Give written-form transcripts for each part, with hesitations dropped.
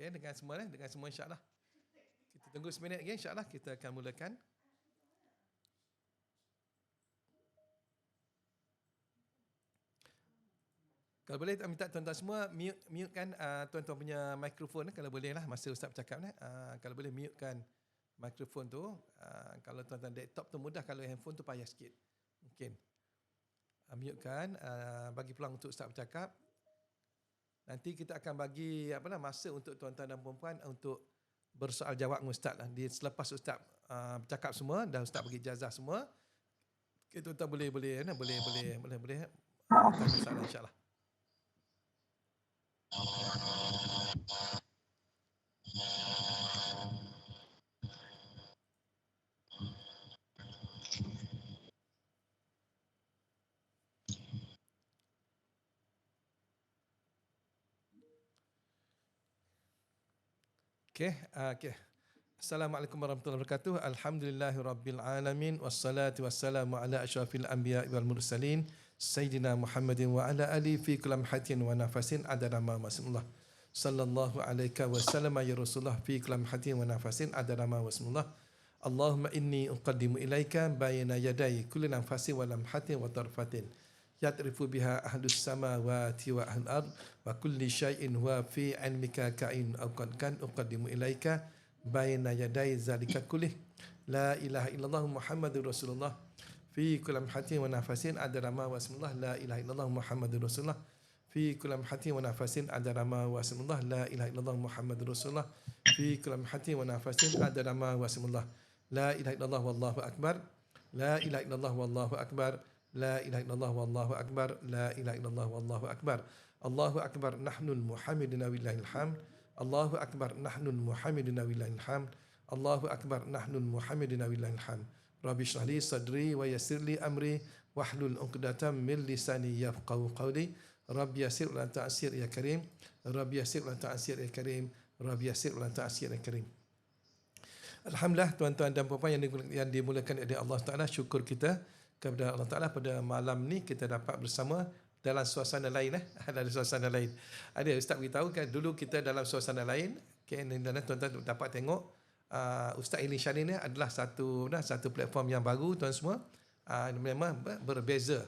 Okay, dengan semua insya-Allah. Kita tunggu seminit lagi, insya-Allah kita akan mulakan. Kalau boleh minta tuan-tuan semua mute-kan tuan-tuan punya mikrofon kalau boleh lah masa Ustaz bercakap ni. Kalau boleh mute-kan mikrofon tu. Kalau tuan-tuan laptop tu mudah, kalau handphone tu payah sikit. Mungkin. Mute-kan, bagi peluang untuk Ustaz bercakap. Nanti kita akan bagi masa untuk tuan-tuan dan puan-puan untuk bersoal jawab dengan Ustaz lah. Selepas Ustaz bercakap semua dan Ustaz bagi ijazah semua, kita tuan boleh tanya soalan insya-Allah. Okay. Assalamualaikum warahmatullahi wabarakatuh. Alhamdulillahirabbil alamin wassalatu wassalamu ala asyrafil anbiya'i wal mursalin sayyidina Muhammadin wa ala alihi fi kulli hatin wa nafasin adada ma masmullah. Sallallahu alaihi wasallam ya Rasulullah fi kulli hatin wa nafasin adada ma masmullah. Allahumma inni uqaddimu ilaika bayna yaday kulli nafasin wa lamhatin wa tarfatin. Yatrifu biha ahlus samawati wa ahlul ard wa kulli syai'in wa fi 'ilmika ka'in aw qad kan uqaddimu ilaika baina yaday zalika kullih la ilaha illallah muhammadur rasulullah fi kulli hatin wa nafasin adada ma wasmullah la ilaha illallah muhammadur rasulullah fi kulli hatin wa nafasin adada ma wasmullah la ilaha illallah muhammadur rasulullah fi kulli hatin wa nafasin adada ma wasmullah la ilaha illallah wallahu akbar la ilaha illallah wallahu akbar la ilaha illallah wallahu akbar la ilaha illallah wallahu akbar Allahu akbar nahnul muhammadina willahil hamd Allahu akbar nahnul muhammadina willahil hamd Allahu akbar nahnul muhammadina willahil hamd Rabbi shrah li sadri wa yassir li amri wahlul 'uqdatam min lisani yafqahu qawli Rabbi yassir wa la ta'sir ya karim Rabbi yassir wa la ta'sir ya karim Rabbi yassir wa la ta'sir ya karim. Alhamdulillah tuan-tuan dan puan-puan yang dimulakan oleh Allah Taala, syukur kita kepada Allah Taala pada malam ni kita dapat bersama dalam suasana lain dalam suasana lain. Ada Ustaz beritahu kan dulu kita dalam suasana lain, dan tuan-tuan dapat tengok Ustaz Ili Syari ni adalah satu platform yang baru tuan semua. Memang berbeza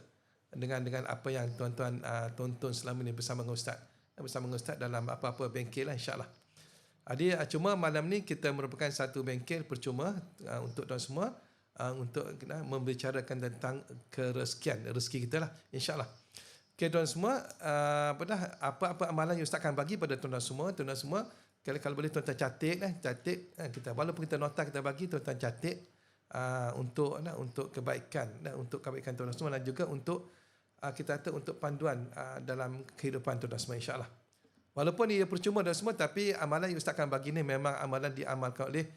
dengan apa yang tuan-tuan tonton selama ni bersama dengan Ustaz dalam apa-apa bengkel lah insya-Allah. Cuma malam ni kita merupakan satu bengkel percuma untuk tuan semua untuk membicarakan tentang rezeki kita lah insya-Allah. Okay, tuan semua, apa amalan yang Ustaz akan bagi pada tuan semua, kalau boleh tuan catat kita, walaupun kita nota kita bagi tuan catat untuk kebaikan tuan semua dan juga untuk kita untuk panduan dalam kehidupan tuan semua insya-Allah. Walaupun ia percuma dan semua, tapi amalan yang Ustaz akan bagi ni memang amalan diamalkan oleh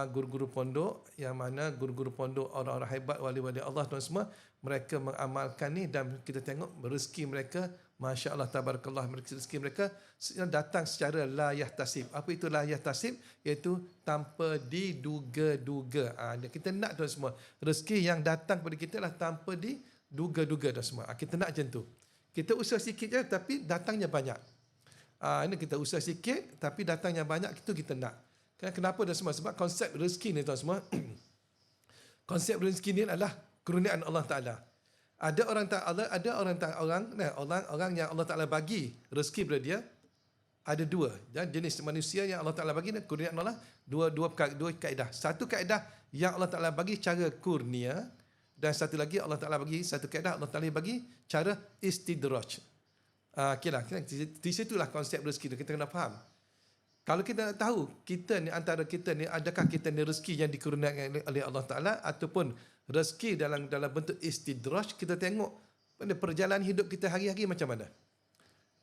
guru-guru pondok, yang mana guru-guru pondok orang-orang hebat, wali-wali Allah tuan semua, mereka mengamalkan ni dan kita tengok rezeki mereka, masya-Allah tabarakallah, rezeki mereka datang secara la yahtasib. Apa itu la yahtasib? Iaitu tanpa diduga-duga. Kita nak tuan semua, rezeki yang datang kepada kita lah tanpa diduga-duga tuan semua. Kita nak macam tu. Kita usaha sikit je tapi datangnya banyak. Ini kita usaha sikit tapi datangnya banyak, itu kita nak. Kenapa dah semua? Sebab konsep rezeki ni tuan semua, konsep rezeki ni adalah kurniaan Allah Taala. Ada orang yang Allah Taala bagi rezeki kepada dia, ada dua jenis manusia yang Allah Taala bagi kurniaan Allah, dua kaedah. Satu kaedah yang Allah Taala bagi cara kurnia, dan satu lagi Allah Taala bagi satu kaedah Allah Taala bagi cara istidraj. Di situlah konsep rezeki tu kita kena faham. Kalau kita nak tahu antara kita ni adakah kita ni rezeki yang dikurniakan oleh Allah Taala ataupun rezeki dalam bentuk istidraj, kita tengok pada perjalanan hidup kita hari-hari macam mana.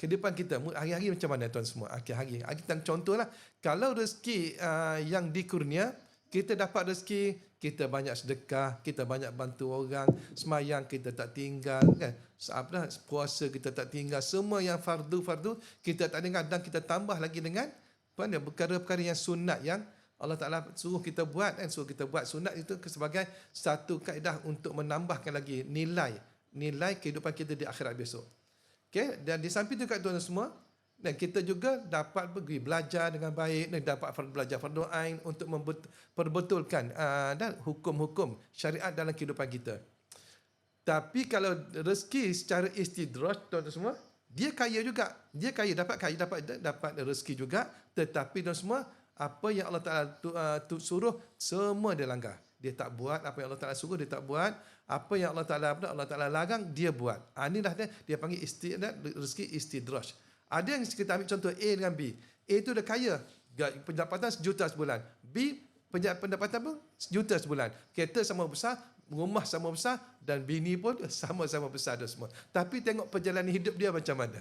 Kehidupan kita hari-hari macam mana tuan semua. Hari-hari kita contohlah, kalau rezeki yang dikurnia, kita dapat rezeki, kita banyak sedekah, kita banyak bantu orang, semayang kita tak tinggal kan. Puasa kita tak tinggal, semua yang fardu kita tak tinggal, dan kita tambah lagi dengan perkara-perkara yang sunat yang Allah Ta'ala suruh kita buat, suruh kita buat sunat itu sebagai satu kaedah untuk menambahkan lagi nilai kehidupan kita di akhirat besok. Okay? Dan di samping itu kat tuan semua, Dan kita juga dapat pergi belajar dengan baik dan dapat belajar fardu ain untuk memperbetulkan dan hukum-hukum syariat dalam kehidupan kita. Tapi kalau rezeki secara istidraj, tuan-tuan semua, dia kaya juga. Dia kaya, dapat rezeki juga, tetapi tuan semua, apa yang Allah Ta'ala suruh, semua dia langgar. Dia tak buat apa yang Allah Ta'ala suruh, dia tak buat. Apa yang Allah Ta'ala larang, dia buat. Inilah dia panggil rezeki istidraj. Ada yang kita ambil contoh A dengan B. A itu dah kaya, pendapatan 1 juta sebulan. B pendapatan pun 1 juta sebulan. Kereta sama besar, rumah sama besar dan bini pun sama-sama besar dah semua. Tapi tengok perjalanan hidup dia macam mana.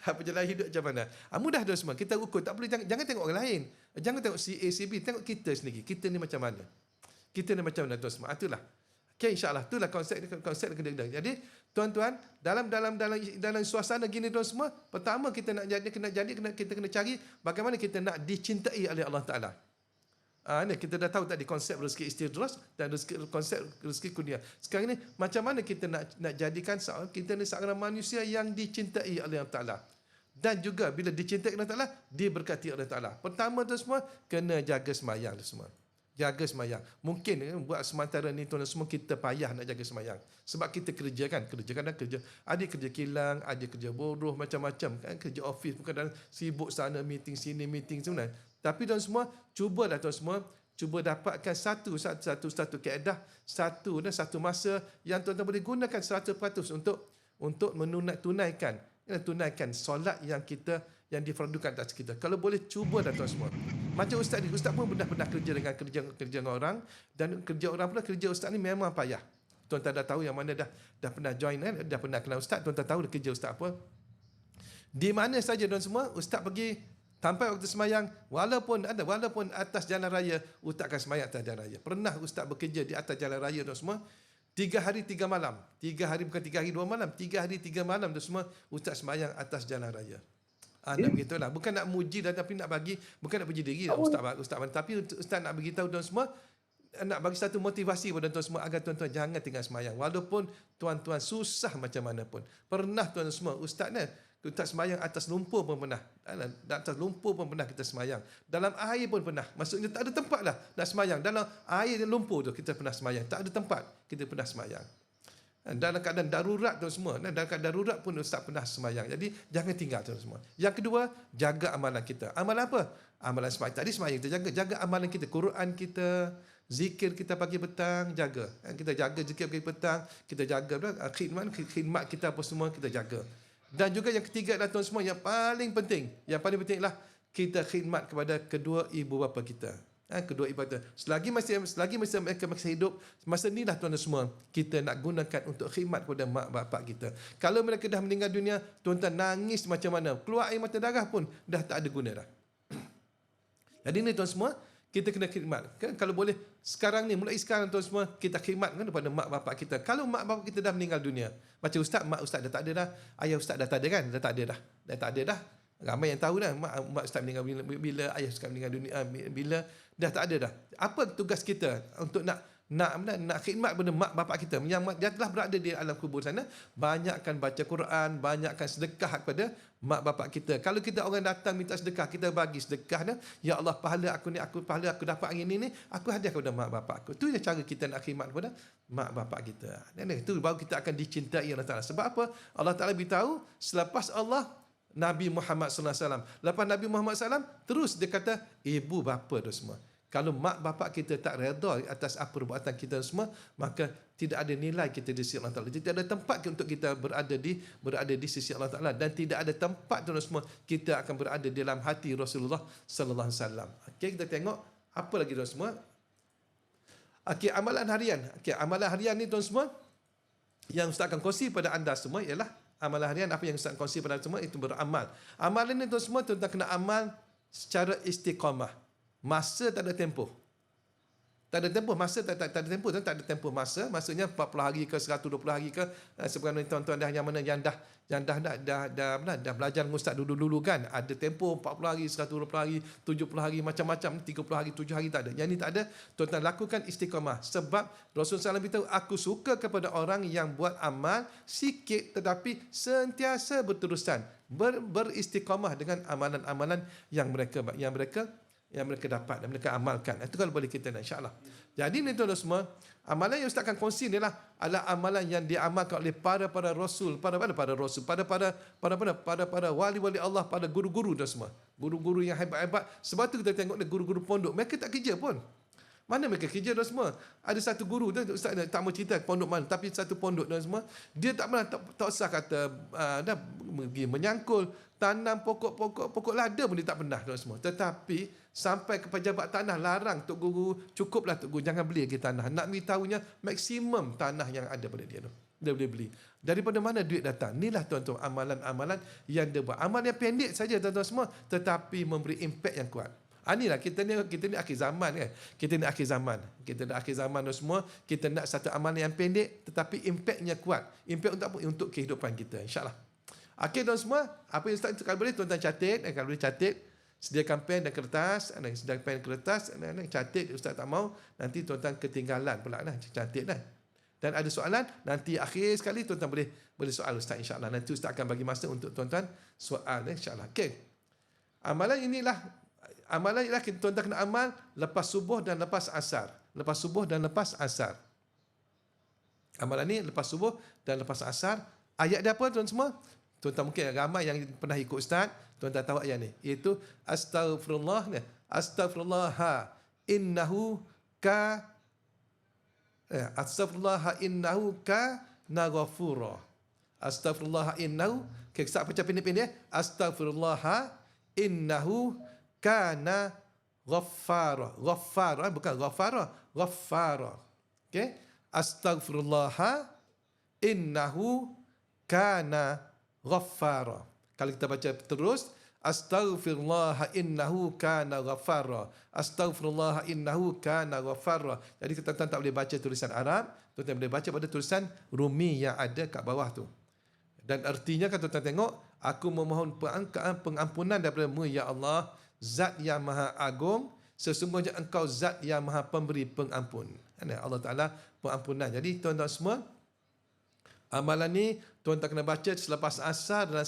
Perjalanan hidup macam mana. Mudah dah semua. Kita ukur. Tak boleh, jangan tengok orang lain. Jangan tengok si A, si B. Tengok kita sendiri. Kita ni macam mana. Kita ni macam mana tuan semua. Itulah. Okay, insyaAllah. Itulah konsep kena. Jadi, tuan-tuan, dalam suasana gini tuan semua, pertama kita kita kena cari bagaimana kita nak dicintai oleh Allah Ta'ala. Kita dah tahu tadi konsep rezeki istidraj dan konsep rezeki kurnia. Sekarang ni, macam mana kita nak jadikan kita ni seorang manusia yang dicintai oleh Allah Ta'ala. Dan juga bila dicintai oleh Allah Ta'ala, diberkati oleh Allah Ta'ala. Pertama tuan semua, kena jaga semayang tu semua. Jaga semayang. Mungkin buat sementara ni tuan semua kita payah nak jaga semayang. Sebab kita kerja. Ada kerja kilang, ada kerja buruh, macam-macam. Kan? Kerja office, bukan sibuk sana, meeting sini, meeting sana. Tapi tuan semua, cubalah tuan semua, cuba dapatkan satu kaedah, satu masa yang tuan-tuan boleh gunakan 100% untuk tunaikan solat yang difardukan atas kita. Kalau boleh, cuba dah tuan semua. Macam ustaz pun pernah kerja dengan orang, dan kerja orang pula, kerja ustaz ni memang payah. Tuan-tuan dah tahu yang mana dah pernah join, dah pernah kenal ustaz, tuan-tuan tahu kerja ustaz apa. Di mana saja tuan semua, ustaz pergi, sampai waktu semayang, walaupun atas jalan raya, ustaz akan semayang atas jalan raya. Pernah ustaz bekerja di atas jalan raya tuan semua, 3 hari 3 malam. 3 hari bukan 3 hari 2 malam, 3 hari 3 malam tuan semua, ustaz semayang atas jalan raya. Nak begitulah. Bukan nak muji dan tapi nak bagi, bukan nak puji diri ustaz, tapi ustaz nak bagi tahu tuan semua, nak bagi satu motivasi kepada tuan semua agar tuan-tuan jangan tinggal semayang. Walaupun tuan-tuan susah macam mana pun. Pernah tuan semua, ustaz semayang atas lumpur pun pernah. Atas lumpur pun pernah kita semayang. Dalam air pun pernah. Maksudnya tak ada tempat lah nak semayang. Dalam air dan lumpur tu kita pernah semayang. Tak ada tempat kita pernah semayang. Dalam keadaan darurat tu semua. Dalam keadaan darurat pun ustaz pernah semayang. Jadi jangan tinggal tu semua. Yang kedua, jaga amalan kita. Amalan apa? Amalan semayang. Tadi semayang kita jaga amalan kita. Quran kita, zikir kita pagi petang, jaga. Kita jaga zikir pagi petang. Kita jaga khidmat kita apa semua kita jaga. Dan juga yang ketiga adalah tuan semua, yang paling penting ialah kita khidmat kepada kedua ibu bapa kita. Kedua ibu bapa. Selagi mereka masih hidup, masa inilah tuan semua kita nak gunakan untuk khidmat kepada mak bapak kita. Kalau mereka dah meninggal dunia, tuan-tuan nangis macam mana, keluar air mata darah pun dah tak ada guna dah. Jadi ni tuan semua, kita kena khidmat. Kan? Kalau boleh, mulai sekarang tuan semua, kita khidmat kepada mak bapak kita. Kalau mak bapak kita dah meninggal dunia, macam mak ustaz dah tak ada dah, ayah ustaz dah tak ada kan? Dah tak ada dah. Ramai yang tahu dah, mak ustaz meninggal bila ayah ustaz meninggal dunia, bila dah tak ada dah. Apa tugas kita untuk nak khidmat kepada mak bapak kita yang dia telah berada di alam kubur sana? Banyakkan baca Quran, banyakkan sedekah kepada mak bapak kita. Kalau kita orang datang minta sedekah, kita bagi sedekah dah. Ya Allah, pahala aku dapat hari ini, aku hadiah kepada mak bapak aku. Itu cara kita nak khidmat kepada mak bapak kita. Dan itu baru kita akan dicintai Allah Ta'ala. Sebab apa? Allah Ta'ala beritahu, selepas Allah, Nabi Muhammad SAW. Lepas Nabi Muhammad SAW, terus dia kata, ibu bapa tu semua. Kalau mak bapak kita tak redha atas apa perbuatan kita semua, maka tidak ada nilai kita di sisi Allah Ta'ala. Tidak ada tempat untuk kita berada di sisi Allah Ta'ala. Dan tidak ada tempat tuan semua kita akan berada dalam hati Rasulullah Sallallahu Alaihi Wasallam. Okey, kita tengok apa lagi tuan semua. Okey, amalan harian. Okey, amalan harian ni tuan semua, yang Ustaz akan kongsi pada anda semua ialah amalan harian. Apa yang Ustaz kongsi pada anda semua itu beramal. Amalan ni tuan semua, tuan kena amal secara istiqamah. Masa tak ada tempoh. Tak ada tempoh masa, tak ada tempoh, tak ada tempoh masa. Maksudnya 40 hari ke 120 hari ke, sebenarnya tuan-tuan dah yang mana yang dah belajar dengan ustaz dulu kan. Ada tempoh 40 hari, 120 hari, 70 hari, macam-macam, 30 hari, 7 hari, tak ada. Yang ni tak ada. Tuan-tuan lakukan istiqamah. Sebab Rasulullah SAW beritahu, aku suka kepada orang yang buat amal sikit tetapi sentiasa berterusan. Beristiqamah dengan amalan-amalan yang mereka dapat dan mereka amalkan. Itu kalau boleh kita nak, insya-Allah. Jadi ni tuan-tuan semua, amalan yang Ustaz akan kongsi ni adalah amalan yang diamalkan oleh para rasul, para wali-wali Allah, para guru-guru dan semua. Guru-guru yang hebat-hebat. Sebab tu kita tengok guru-guru pondok, mereka tak kerja pun. Mana mereka kerja dan semua. Ada satu guru tu, Ustaz tak mau cerita pondok mana, tapi satu pondok dan semua, dia tak pernah tak usah kata dah pergi menyangkul, tanam pokok lada pun dia tak pernah dan semua. Tetapi sampai ke pejabat tanah larang, Tok Guru, cukuplah Tok Guru, jangan beli lagi tanah. Nak beritahunya maksimum tanah yang ada pada dia tu. Dia boleh beli. Daripada mana duit datang? Inilah tuan-tuan amalan-amalan yang dia buat. Amalan yang pendek saja tuan-tuan semua, tetapi memberi impak yang kuat. Inilah kita ni akhir zaman kan. Kita ni akhir zaman dan semua. Kita nak satu amalan yang pendek tetapi impaknya kuat. Impak untuk apa? Untuk kehidupan kita, insya-Allah. Okey tuan semua, apa yang Ustaz kalau boleh tuan-tuan catat, kalau boleh catat, sediakan pen dan kertas, catat. Ustaz tak mau nanti tuan-tuan ketinggalan pula catat . Dan ada soalan, nanti akhir sekali tuan-tuan boleh soal Ustaz, insya-Allah. Nanti Ustaz akan bagi masa untuk tuan-tuan soal, insya-Allah. Okey. Amalan inilah tuan-tuan kena amal lepas subuh dan lepas asar. Amalan ni lepas subuh dan lepas asar. Ayat dia apa tuan semua? Tuan-tuan mungkin ramai yang pernah ikut Ustaz, tuan-tuan tahu ayat ni. Iaitu astaghfirullah innahu kana ghafura. Astaghfirullah innahu, kita baca pendek-pendek. Astaghfirullah innahu kana ghaffara. Bukan ghaffara. Okey? Astaghfirullah innahu kana ghaffara. Kalau kita baca terus, astaghfirullah innahu kana ghaffara. Astaghfirullah innahu kana ghaffara. Jadi kita tak boleh baca tulisan Arab, kita boleh baca pada tulisan Rumi yang ada kat bawah tu. Dan artinya kalau tuan tengok, aku memohon pengampunan daripada-Mu ya Allah, Zat yang Maha Agung, sesungguhnya Engkau Zat yang Maha Pemberi Pengampun. Allah Ta'ala pengampunan. Jadi tuan-tuan semua, amalan ni tuan-tuan kena baca selepas asar dan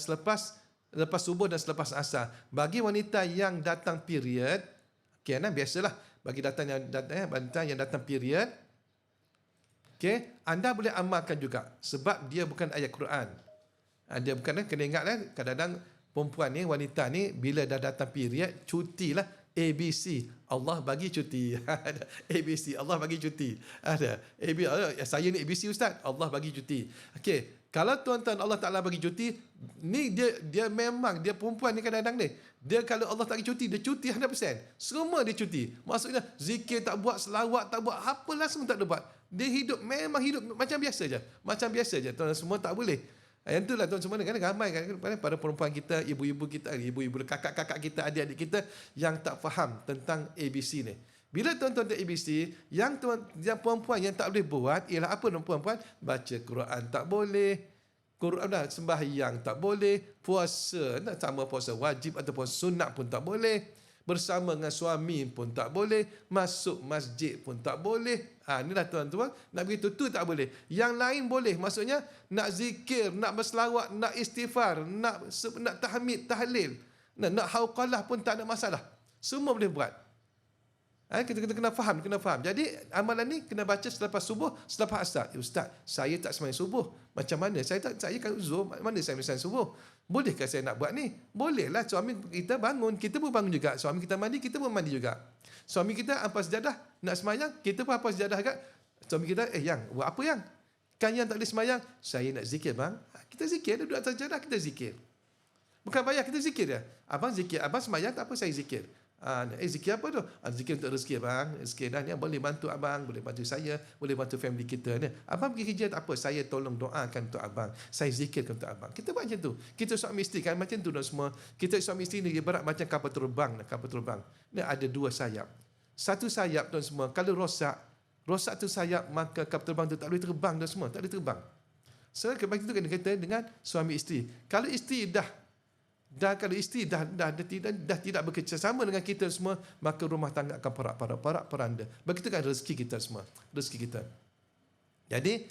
lepas subuh dan selepas asar. Bagi wanita yang datang period, biasalah bagi wanita yang datang period, anda boleh amalkan juga sebab dia bukan ayat Quran. Dia bukan, kena ingatlah kadang-kadang perempuan ni, wanita ni bila dah datang period, cutilah ABC. Allah bagi cuti. ABC, Allah bagi cuti. Ada. Saya ni ABC Ustaz, Allah bagi cuti. Okey, kalau tuan-tuan Allah Ta'ala bagi cuti, ni dia memang, dia perempuan ni kadang-kadang ni, dia kalau Allah tak bagi cuti, dia cuti 100%. Semua dia cuti. Maksudnya, zikir tak buat, selawat tak buat, apalah semua tak ada buat. Dia memang hidup macam biasa je. Tuan-tuan semua tak boleh. Yang itulah tuan semua kan ramai kan para perempuan kita, ibu-ibu kita, kakak-kakak kita, adik-adik kita yang tak faham tentang ABC ni. Bila tuan-tuan tak ABC, yang perempuan yang tak boleh buat ialah apa perempuan? Baca Quran tak boleh, sembahyang tak boleh, puasa, sama puasa wajib atau puasa sunat pun tak boleh. Bersama dengan suami pun tak boleh, masuk masjid pun tak boleh. Inilah tuan-tuan, nak begitu tu tak boleh. Yang lain boleh, maksudnya nak zikir, nak berselawat, nak istighfar, nak tahmid, tahlil, nak hauqalah pun tak ada masalah. Semua boleh buat. Kita kena faham. Jadi amalan ni kena baca selepas subuh, selepas asar. Ustaz, saya tak sembahyang subuh. Macam mana? Saya kan uzur, mana saya sembahyang subuh? Bolehkah saya nak buat ni? Bolehlah, suami kita bangun, kita pun bangun juga. Suami kita mandi, kita pun mandi juga. Suami kita ampas sejadah, nak sembahyang, kita pun ampas sejadah juga. Suami kita, yang buat apa yang? Kan yang tak boleh sembahyang, saya nak zikir bang. Kita zikir, duduk atas sejadah, kita zikir. Bukan bayar, kita zikir dia. Abang zikir, abang sembahyang tak apa, saya zikir. Zikir apa tu? Zikir untuk rezeki abang. Rezeki dah ni boleh bantu abang, boleh bantu saya, boleh bantu family kita ni. Abang pergi kerja tak apa, saya tolong doakan untuk abang, saya zikirkan untuk abang. Kita buat macam tu. Kita suami isteri kan macam tu dah semua. Kita suami isteri ni ibarat macam kapal terbang. Ni ada dua sayap. Satu sayap tuan semua, kalau rosak tu sayap, maka kapal terbang tu tak boleh terbang tuan semua, tak boleh terbang. Sebab itu kena kata dengan suami isteri. Kalau isteri kalau isteri dah tidak bekerjasama dengan kita semua, maka rumah tangga akan porak-poranda. Begitu kan rezeki kita semua, rezeki kita. Jadi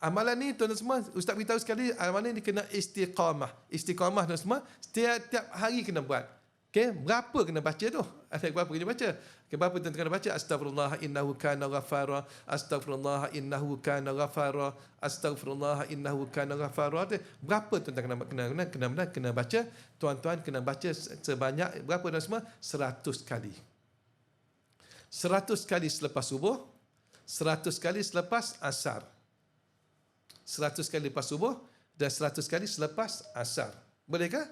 amalan ni tuan semua, ustaz beritahu sekali, amalan ni kena istiqamah. Istiqamah tuan semua, setiap hari kena buat. Okey, berapa kena baca tu? Ada berapa kena baca? Okay, berapa tuan kena baca? Astaghfirullah innahu kana ghafara, astaghfirullah innahu kana ghafara, astaghfirullah innahu kana ghafara. Berapa tuan kena baca? Tuan-tuan kena baca sebanyak berapa tuan semua? 100 kali. 100 kali selepas subuh, 100 kali selepas asar. 100 kali lepas subuh dan 100 kali selepas asar. Bolehkah?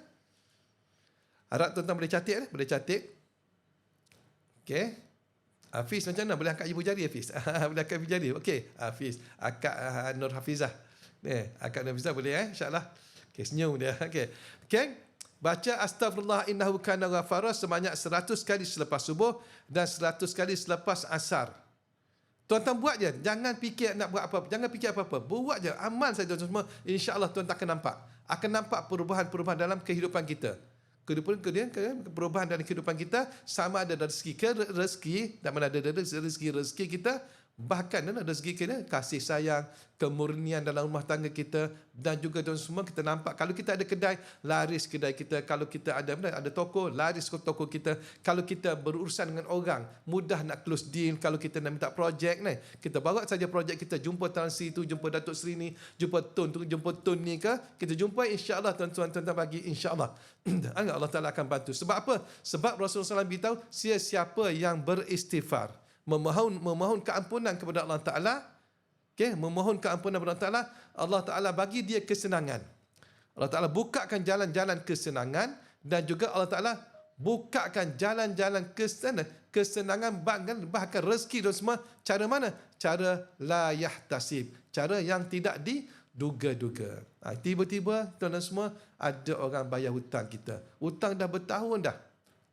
Harap tuan-tuan boleh catat. Boleh catat. Okey. Hafiz macam mana? Boleh angkat ibu jari Hafiz? Boleh angkat ibu jari? Okey. Hafiz. Akak Nur Hafizah. Akak Nur Hafizah boleh insya-Allah. Okey, senyum dia. Okey. Okey. Baca astaghfirullah innahu kana ghafara sebanyak 100 kali selepas subuh dan 100 kali selepas asar. Tuan-tuan buat je. Jangan fikir nak buat apa-apa. Jangan fikir apa-apa. Buat je. Amal saja tuan semua. InsyaAllah tuan-tuan akan nampak. Akan nampak perubahan-perubahan dalam kehidupan kita. Perubahan dalam kehidupan kita, sama ada dari rezeki, dan mana ada rezeki kita, bahkan rezeki kita, kasih sayang, kemurnian dalam rumah tangga kita, dan juga tuan semua kita nampak kalau kita ada kedai, laris kedai kita. Kalau kita ada toko, laris toko kita. Kalau kita berurusan dengan orang, mudah nak close deal. Kalau kita nak minta projek ni, kita bawa saja projek kita, jumpa Tan Sri tu, jumpa Datuk Sri ni, jumpa Tun tu, jumpa Tun ni ke, kita jumpa, insya-Allah tuan-tuan bagi, insya-Allah Allah Taala akan bantu. Sebab apa? Sebab Rasulullah SAW beritahu, siapa yang beristighfar, memohon keampunan kepada Allah Taala, memohon keampunan kepada Allah Taala, Allah Taala bagi dia kesenangan. Allah Taala bukakan jalan-jalan kesenangan, dan juga Allah Taala bukakan jalan-jalan kesenangan, bahkan rezeki dan semua. Cara mana? Cara la yahtasib, cara yang tidak diduga-duga. Tiba-tiba tuan-tuan semua, ada orang bayar hutang kita. Hutang dah bertahun dah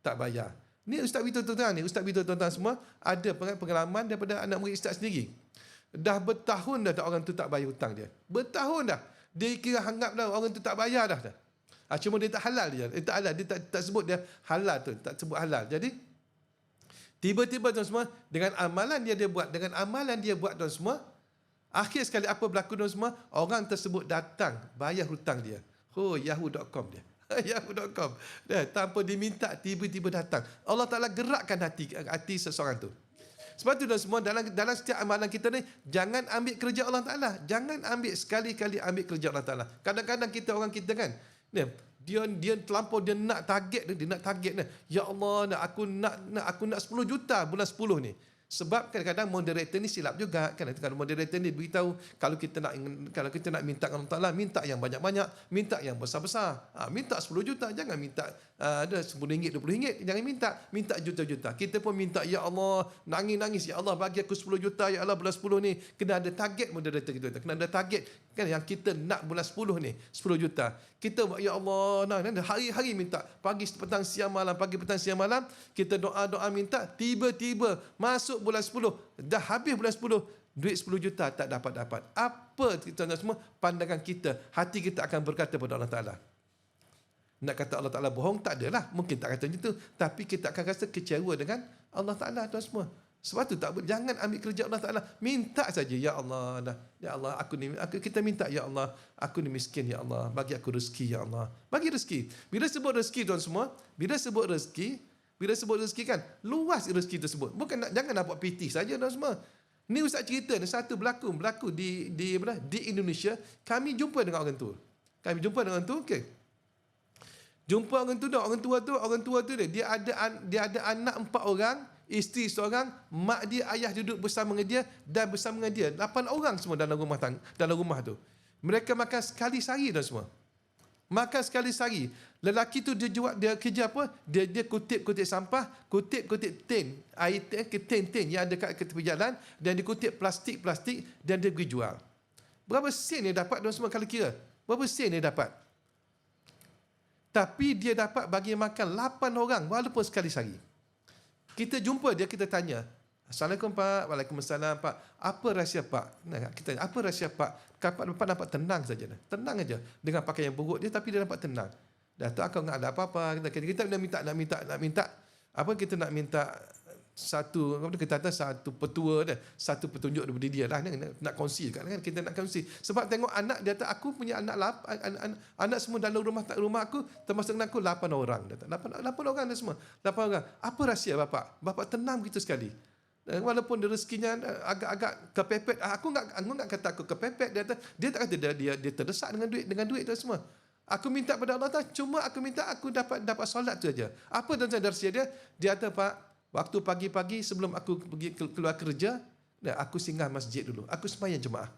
tak bayar. Ni Ustaz beritahu tuan-tuan ni, Ustaz beritahu tuan-tuan semua, ada pengalaman daripada anak murid Ustaz sendiri. Dah bertahun dah orang tu tak bayar hutang dia. Bertahun dah. Dia kira anggap dah orang tu tak bayar dah. Cuma dia tak halal dia. Dia tak halal, dia tak sebut dia halal tu, tak sebut halal. Jadi tiba-tiba tuan semua, dengan amalan dia buat tuan semua, akhir sekali apa berlaku tuan semua? Orang tersebut datang bayar hutang dia. Yahoo.com dia. Yahoo.com. Tanpa diminta, tiba-tiba datang. Allah Ta'ala gerakkan hati seseorang tu. Sebab tu semua, dalam setiap amalan kita ni, jangan ambil kerja Allah Ta'ala. Jangan ambil sekali-kali ambil kerja Allah Ta'ala. Kadang-kadang orang kita kan, dia terlampau, dia nak target. Ya Allah, aku nak 10 juta bulan 10 ni. Sebab kadang-kadang moderator ni silap juga kan. Kalau moderator ni beritahu, kalau kita nak minta Allah Taala, minta yang banyak-banyak, minta yang besar-besar. Minta 10 juta, jangan minta ada RM10, RM20, jangan minta juta-juta. Kita pun minta, ya Allah, nangis-nangis, ya Allah bagi aku 10 juta, ya Allah bulan 10 ni. Kena ada target moderator kita. Kena ada target kan yang kita nak bulan 10 ni, 10 juta. Kita buat, ya Allah, hari-hari minta, pagi petang siang malam, kita doa-doa minta, tiba-tiba masuk bulan 10, dah habis bulan 10, duit 10 juta tak dapat. Apa kita semua, pandangan kita, hati kita akan berkata kepada Allah Ta'ala. Nak kata Allah Ta'ala bohong, tak adalah. Mungkin tak kata macam tu, tapi kita akan rasa kecewa dengan Allah Ta'ala tuan semua. Sebab tu jangan ambil kerja Allah Ta'ala. Minta saja, ya Allah, kita minta, ya Allah, aku ni miskin, ya Allah, bagi aku rezeki, ya Allah. Bagi rezeki. Bila sebut rezeki tuan semua, bila sebut rezeki kan, luas rezeki tersebut. Jangan nak buat piti saja tuan semua. Ni Ustaz cerita, satu berlaku di Indonesia. Kami jumpa dengan orang tu. Okey. Jumpa orang tua tu dia ada anak 4 orang, isteri seorang, mak dia, ayah duduk bersama dengan dia, dan bersama dengan dia 8 orang semua dalam rumah tu. Mereka makan sekali sehari dah semua. Makan sekali sehari. Lelaki tu dia kerja apa? Dia kutip sampah, kutip tin, air tin yang ada kat tepi jalan, dan dia kutip plastik, dan dia pergi jual. Berapa sen dia dapat semua kalau kira? Berapa sen dia dapat? Tapi dia dapat bagi makan 8 orang walaupun sekali sehari. Kita jumpa dia, kita tanya, Assalamualaikum Pak, Waalaikumsalam Pak. Apa rahsia Pak? Nah, kita tanya, apa rahsia Pak? Bapak dapat tenang saja. Tenang aja. Dengan pakaian buruk dia, tapi dia dapat tenang. Dah tu aku enggak ada apa-apa. Kita nak minta apa, kita nak minta satu, apa kita kata, satu petua dia, satu petunjuk daripada dia lah, nak kongsi kan, kita nak kongsi. Sebab tengok anak dia kata, aku punya anak semua dalam rumah aku, termasuk aku 8 orang. 8 orang dah semua. 8 orang. Apa rahsia Bapak tenang begitu sekali. Walaupun rezekinya agak kepepet, aku enggak kata aku kepepet, dia tak kata dia terdesak dengan duit tu semua. Aku minta pada Allah Taala, cuma aku minta aku dapat solat tu aja. Apa dan rahsia dia? Dia kata, Pak, waktu pagi-pagi sebelum aku pergi keluar kerja, aku singgah masjid dulu. Aku sembahyang jemaah.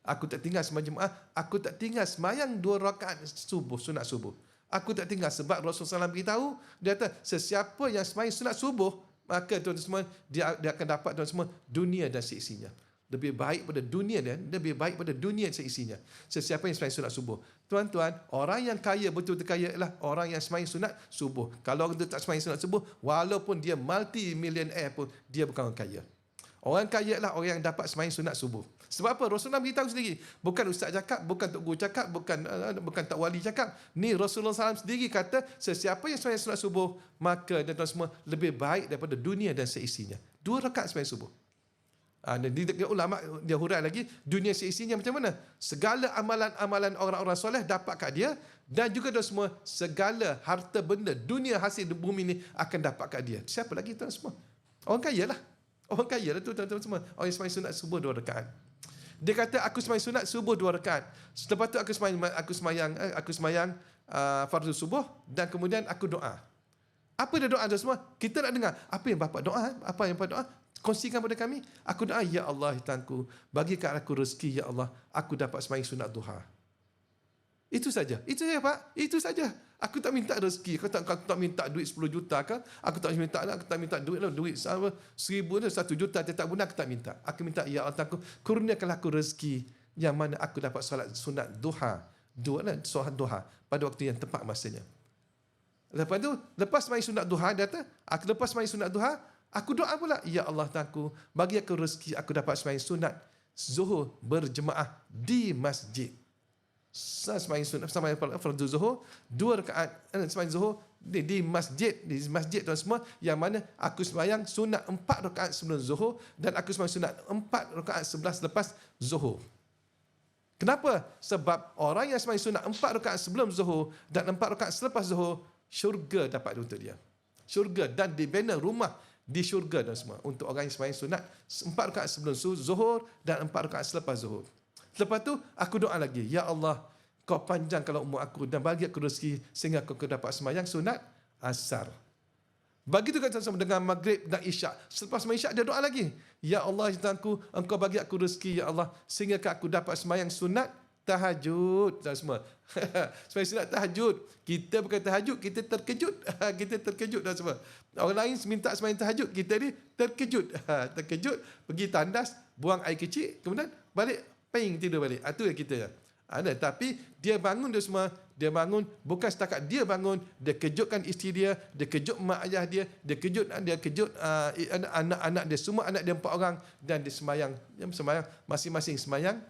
Aku tak tinggal sembahyang jemaah. Aku tak tinggal sembahyang 2 rakaat subuh, sunat subuh. Aku tak tinggal sebab Rasulullah SAW beritahu, dia kata, sesiapa yang sembahyang sunat subuh, maka tuan-tuan semua, dia akan dapat tuan semua dunia dan seisinya. Lebih baik pada dunia dan lebih baik pada dunia dan seisinya. Sesiapa yang sembahyang sunat subuh. Tuan-tuan, orang yang kaya betul-betul kaya ialah orang yang sembahyang sunat subuh. Kalau orang itu tak sembahyang sunat subuh, walaupun dia multi-millionaire pun, dia bukan orang kaya. Orang kaya ialah orang yang dapat sembahyang sunat subuh. Sebab apa? Rasulullah beritahu sendiri. Bukan ustaz cakap, bukan tok guru cakap, bukan tok wali cakap. Ni Rasulullah SAW sendiri kata, sesiapa yang sembahyang sunat subuh, maka tuan-tuan semua lebih baik daripada dunia dan seisinya. 2 rakaat sembahyang subuh. Dia ulama dia hurai lagi, dunia seisinya macam mana? Segala amalan-amalan orang-orang soleh dapat kat dia, dan juga dah semua segala harta benda dunia hasil di bumi ni akan dapat kat dia. Siapa lagi tuan semua? Orang kaya lah. Orang kaya lah tu tuan-tuan semua. Orang yang sembahyang sunat subuh 2 rakaat. Dia kata, aku sembahyang sunat subuh 2 rakaat. Selepas tu aku sembahyang fardu subuh, dan kemudian aku doa. Apa dia doa tu semua? Kita nak dengar apa yang Bapak doa, apa yang Bapak doa. Kongsikan pada kami. Aku doa, ya Allah Tuhanku, bagikan aku rezeki, ya Allah, aku dapat sembahyang sunat duha. Itu saja. Itu saja Pak. Itu saja. Aku tak minta rezeki. Aku tak minta duit 10 juta kan? Aku tak minta duit 1,000 1 juta setiap bulan, aku tak minta. Aku minta, ya Allah Tuhanku, kurniakanlah aku rezeki yang mana aku dapat solat sunat duha. Solat duha pada waktu yang tepat masanya. Lepas tu, lepas sembahyang sunat duha, lepas sembahyang sunat duha, aku doa pula, ya Allah Tuhanku, bagi aku rezeki, aku dapat sembahyang sunat zuhur berjemaah di masjid. Sembahyang sunat, sembahyang fardu zuhur 2 rakaat sembahyang zuhur di masjid tuan semua, yang mana aku sembahyang sunat 4 rakaat sebelum zuhur, dan aku sembahyang sunat 4 rakaat 11 lepas zuhur. Kenapa? Sebab orang yang sembahyang sunat 4 rakaat sebelum zuhur dan 4 rakaat selepas zuhur, syurga dapat untuk dia. Syurga, dan dibina rumah di syurga dan semua untuk orang yang sembahyang sunat 4 rakaat sebelum zuhur dan 4 rakaat selepas zuhur. Lepas tu aku doa lagi, ya Allah, kau panjangkanlah umur aku dan bagi aku rezeki sehingga aku dapat sembahyang sunat asar. Begitu kata sama dengan maghrib dan isyak. Selepas sembahyang isyak dia doa lagi, ya Allah Tuhanku, engkau bagi aku rezeki, ya Allah, sehingga aku dapat sembahyang sunat tahajud dan semua. Sembahyang sunat tahajud. Kita bukan tahajud, kita terkejut. Kita terkejut dan semua. Orang lain minta sembahyang tahajud, kita ni terkejut. Terkejut, pergi tandas, buang air kecil, kemudian balik, ping, tidur balik. Itu yang kita. Tapi dia bangun dia semua, dia bangun bukan setakat dia bangun, dia kejutkan isteri dia kejut mak ayah dia kejut anak-anak dia, semua anak dia 4 orang, dan dia sembahyang masing-masing sembahyang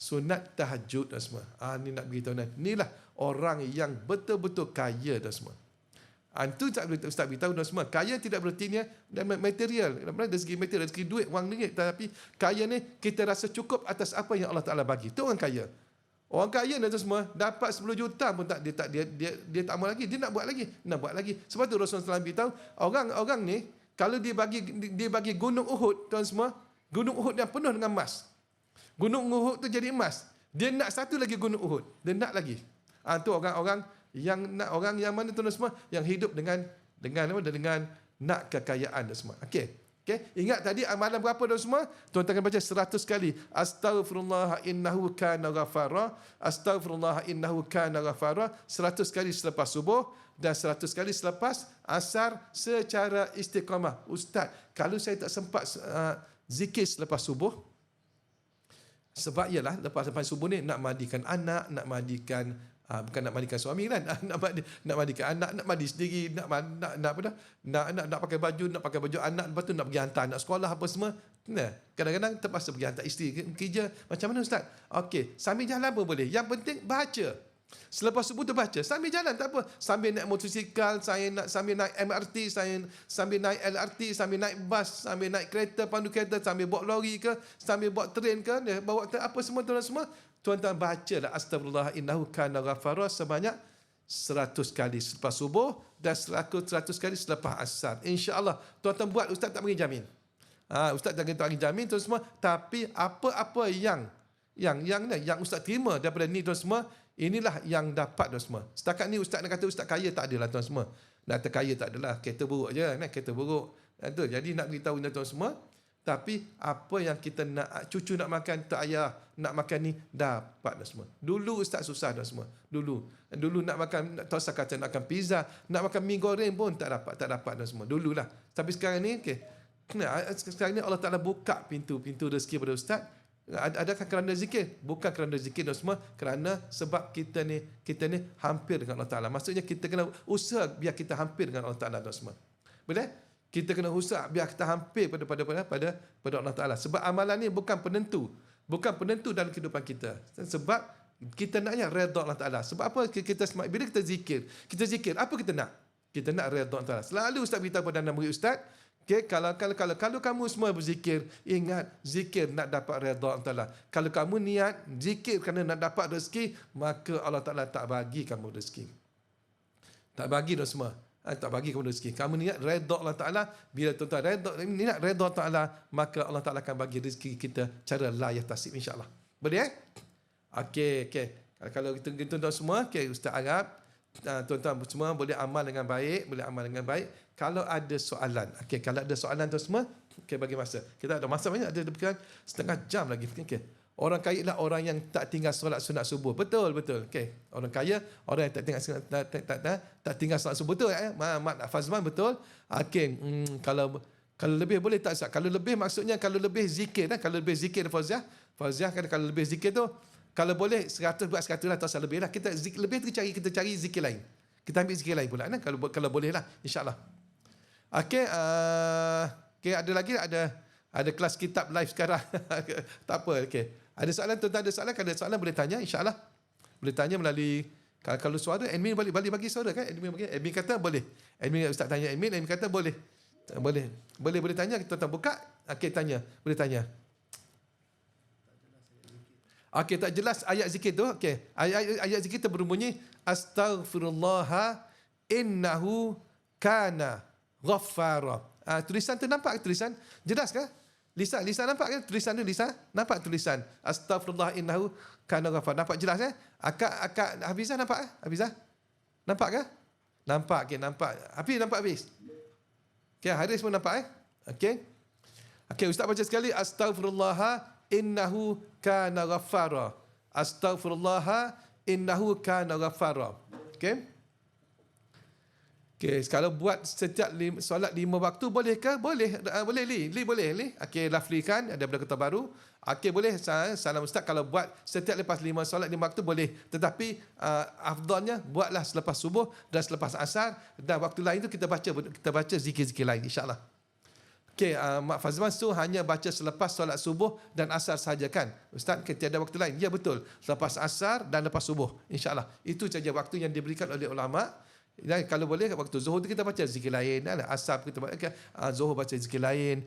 sunat tahajud dan semua. Ni nak beritahu inilah orang yang betul-betul kaya dan semua. Itu Ustaz beritahu dan semua. Kaya tidak berarti dan material. Dari segi material, dari segi duit, wang ringgit. Tapi kaya ni kita rasa cukup atas apa yang Allah Ta'ala bagi. Itu orang kaya. Orang kaya dan semua dapat 10 juta pun dia tak mau lagi. Dia nak buat lagi. Sebab tu Rasulullah SAW beritahu, orang ni kalau dia bagi gunung Uhud, tuan semua, gunung Uhud yang penuh dengan emas. Gunung Uhud tu jadi emas. Dia nak satu lagi gunung Uhud. Dia nak lagi. Itu orang yang mana tuan semua, yang hidup dengan nak kekayaan dan semua. Okey. Ingat tadi amalan berapa dah semua? Tuan akan baca 100 kali. Astaghfirullah innahu kana ghafara. Astaghfirullah innahu kana ghafara. 100 kali selepas subuh dan 100 kali selepas asar secara istiqamah. Ustaz, kalau saya tak sempat zikir selepas subuh, sebab ialah lepas subuh ni nak mandikan anak, nak mandikan Bukan nak mandikan suami kan, nak mandikan anak, nak mandi sendiri, nak pakai baju anak, lepas tu nak pergi hantar anak sekolah apa semua. Nah, kadang-kadang terpaksa pergi hantar isteri kerja. Macam mana Ustaz? Okey, sambil jalan pun boleh. Yang penting baca. Selepas subuh tu baca, sambil jalan tak apa. Sambil naik motosikal, sambil naik MRT, sambil naik LRT, sambil naik bas, sambil naik kereta, pandu kereta, sambil bawa lori ke, sambil bawa train ke, bawa apa semua tuan-tuan bacalah astagfirullah innahu kana ghafara sebanyak 100 kali selepas subuh dan 100 kali selepas asar. InsyaAllah tuan-tuan buat, Ustaz tak bagi jamin. Ustaz tak bagi jamin tuan semua, tapi apa-apa yang Ustaz terima daripada ni tuan semua, inilah yang dapat tuan semua. Setakat ni Ustaz nak kata Ustaz kaya tak adalah tuan semua. Nak kata kaya tak adalah, kereta buruk je, kereta buruk. Jadi nak beritahu tuan semua, tapi apa yang kita nak, cucu nak makan, tak ayah nak makan ni, dapat dah semua. Dulu Ustaz susah dah semua. Dulu nak makan, tak usah kata nak makan pizza, nak makan mi goreng pun tak dapat dah semua. Dululah. Tapi sekarang ni, sekarang ni Allah Ta'ala buka pintu rezeki pada Ustaz. Adakah kerana zikir? Bukan kerana zikir dah semua, kerana sebab kita ni hampir dengan Allah Ta'ala. Maksudnya kita kena usaha biar kita hampir dengan Allah Ta'ala dah semua. Boleh? Kita kena usaha biar kita hampir pada Allah Ta'ala. Sebab amalan ni bukan penentu dalam kehidupan kita. Sebab kita naknya redha Allah Ta'ala. Sebab apa? Bila kita zikir, apa kita nak? Kita nak redha Allah Ta'ala. Selalu Ustaz beritahu pada murid Ustaz, kalau kamu semua berzikir, ingat zikir nak dapat redha Allah Ta'ala. Kalau kamu niat zikir kerana nak dapat rezeki, maka Allah Ta'ala tak bagi kamu rezeki. Tak bagi dah semua. Tak bagi kamu rezeki. Kamu niat redha Allah Ta'ala, bila tuan-tuan niat redha Allah Ta'ala, maka Allah Ta'ala akan bagi rezeki kita cara la yahtasib, insya-Allah. Boleh Okey. Kalau tuan-tuan semua, Ustaz harap tuan-tuan semua boleh amal dengan baik, Kalau ada soalan, kalau ada soalan tuan semua, bagi masa. Kita ada masa banyak, ada dekat setengah jam lagi. Orang kaya lah orang yang tak tinggal solat sunat subuh. Betul. Orang kaya, orang yang tak tinggal solat subuh. Betul Mak Fazman, betul. Kalau lebih boleh tak? Kalau lebih maksudnya kalau lebih zikir, kalau lebih zikir Fauziah kan, kalau lebih zikir tu, kalau boleh 100 buat 100 lah, tak usah lebih lah. Kita lebih tu kita cari zikir lain. Kita ambil zikir lain pula kalau boleh lah, insya-Allah. Ada lagi ada kelas kitab live sekarang. Tak apa. Ada soalan, tuan-tuan ada soalan? Kalau ada soalan boleh tanya, insya-Allah. Boleh tanya melalui, kalau suara, admin balik bagi suara kan? Admin kata boleh. Ustaz tanya admin kata boleh. Boleh tanya, tuan-tuan buka. Tanya. Boleh tanya. Tak jelas ayat zikir tu. Ayat zikir tu berbunyi astaghfirullah innahu kana ghaffara. Tulisan tu nampak tulisan? Jelas ke? Lisa nampak ke tulisan tu? Lisa nampak tulisan astaghfirullah innahu kana ghaffara. Nampak jelas Akak Hafizah nampak Hafizah? Nampak ke? Nampak. Hafiz nampak Hafiz? Haris pun nampak Ustaz baca sekali astaghfirullah innahu kana ghaffara. Astaghfirullah innahu kana ghaffara. Kalau buat setiap solat 5 waktu boleh ke? Boleh Li boleh. Lafli kan ada Kota Baru. Boleh. Salam Ustaz, kalau buat setiap lepas 5 solat 5 waktu boleh. Tetapi afdalnya buatlah selepas subuh dan selepas asar, dan waktu lain tu kita baca zikir-zikir lain, insya-Allah. Mak Fazman tu hanya baca selepas solat subuh dan asar saja kan? Ustaz, tiada waktu lain. Ya betul. Selepas asar dan lepas subuh, insya-Allah. Itu saja waktu yang diberikan oleh ulama. Dan kalau boleh waktu zuhur kita baca zikir lain, asar kita baca zuhur baca zikir lain,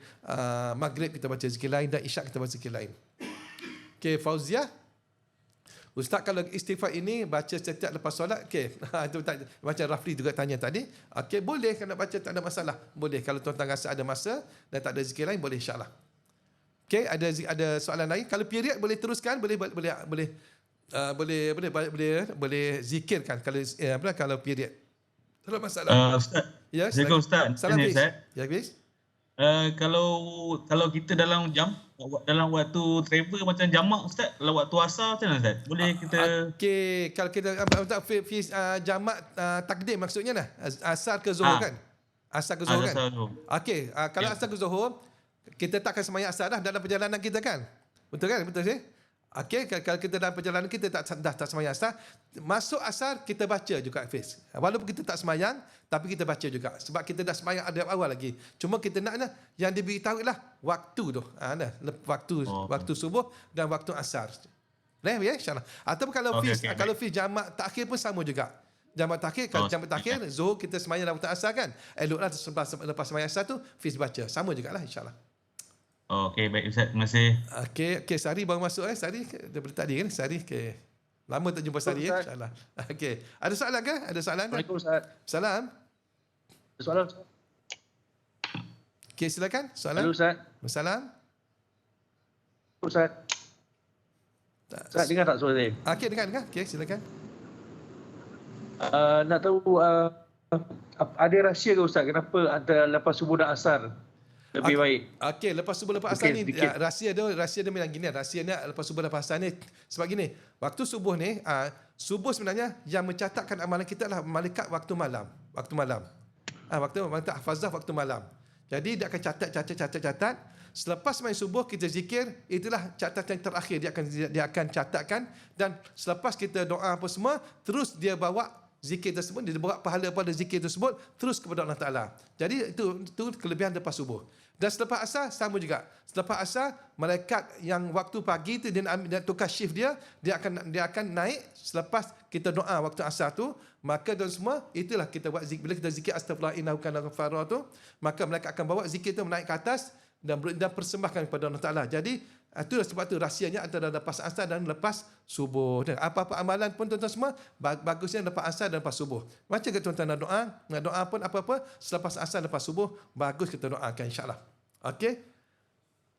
maghrib kita baca zikir lain, dan isyak kita baca zikir lain. Fauziah, Ustaz kalau istighfar ini baca setiap lepas solat, itu macam Rafli juga tanya tadi. Boleh kalau nak baca, tak ada masalah. Boleh kalau tuan-tuan rasa ada masa dan tak ada zikir lain, boleh, insya-Allah. Ada soalan lain? Kalau period boleh teruskan, boleh zikirkan kalau period. Tak ada masalah. Ustaz. Ya, Assalamualaikum Ustaz. Salam Ustaz. Ya, Hafiz. Kalau kita dalam waktu travel macam jamak Ustaz, kalau waktu asar macam mana Ustaz? Boleh kita kalau kita jamak takdim maksudnya lah. Asar ke zuhur kan? Asar ke zuhur kan? Kalau asar ke zuhur, kita tak akan sembahyang asar dah dalam perjalanan kita kan? Betul kan? Betul sih? Okey, kalau kita dalam perjalanan kita tak sembahyang asar, masuk asar kita baca juga Hafiz. Walaupun kita tak sembahyang, tapi kita baca juga. Sebab kita dah sembahyang ada awal lagi. Cuma kita naknya yang diberitahu ialah waktu tu. Waktu subuh dan waktu asar. Ya, insya-Allah. Ataupun kalau kalau Hafiz jamak takhir pun sama juga. Jamak takhir, kalau jamak takhir, Zuhur kita sembahyang dalam waktu asar kan. Eloklah lepas sembahyang asar tu Hafiz baca. Sama jugalah insya-Allah. Okey, baik Ustaz. Terima kasih. Okey, Sari baru masuk Sari daripada tadi kan? Sari, okey. Lama tak jumpa Sari insya-Allah. Okey. Ada soalan ke? Ada soalan? Assalamualaikum Ustaz. Salam. Soalan Ustaz. Okey, silakan. Soalan. Halo Ustaz. Salam. Ustaz. Ustaz dengar tak suara saya? Okey, dengar. Okey, silakan. Nak tahu ada rahsia ke Ustaz kenapa antara lepas subuh dan asar lebih baik? Okey, lepas subuh lepas asar ni rahsia dia memang gini. Rahsia ni lepas subuh lepas asar ni sebab gini, waktu subuh ni subuh sebenarnya yang mencatatkan amalan kita adalah malaikat waktu malam. Waktu malaikat hafazah waktu malam. Jadi dia akan catat. Selepas main subuh kita zikir, itulah catatan terakhir dia akan catatkan, dan selepas kita doa apa semua, terus dia bawa zikir tersebut, dia bawa pahala pada zikir tersebut terus kepada Allah Taala. Jadi itu kelebihan lepas subuh. Dan selepas asar sama juga. Selepas asar, malaikat yang waktu pagi tu dia tukar shift dia akan naik selepas kita doa waktu asar tu, maka dan semua itulah kita buat zikir. Bila kita zikir astaghfirullah innahu kana ghaffara tu, maka malaikat akan bawa zikir tu naik ke atas dan persembahkan kepada Allah Taala. Jadi itulah sebab tu rahsianya antara lepas asar dan lepas subuh. Apa-apa amalan pun tuan-tuan semua bagusnya lepas asar dan lepas subuh. Macam ke tuan-tuan nak doa pun apa-apa selepas asar lepas subuh bagus kita doakan insya-Allah. Okey.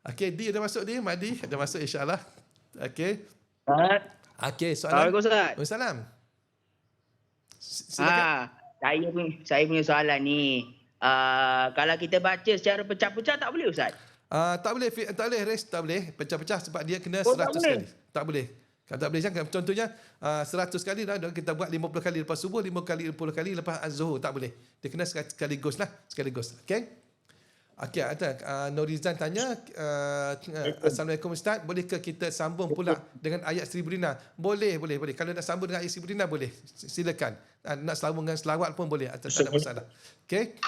Okey, Di dah masuk, Madi dah masuk insya-Allah. Okey. Okey, soalan. Assalamualaikum Ustaz. Waalaikumsalam. Silakan. Saya punya soalan ni. Kalau kita baca secara pecah-pecah tak boleh Ustaz? Tak boleh pecah-pecah sebab dia kena 100 kali. Tak boleh. Kalau tak boleh jangan, contohnya 100 kali dah kita buat 50 kali lepas subuh, 5 kali 10 kali lepas az-zuhur, tak boleh. Dia kena sekaligus. Okey. Okey, Norizan tanya, Assalamualaikum Ustaz, bolehkah kita sambung pula dengan ayat Seribu Dinar? Boleh. Kalau nak sambung dengan ayat Seribu Dinar boleh. Silakan. Nak sambung dengan selawat pun boleh, tak ada masalah. Okey.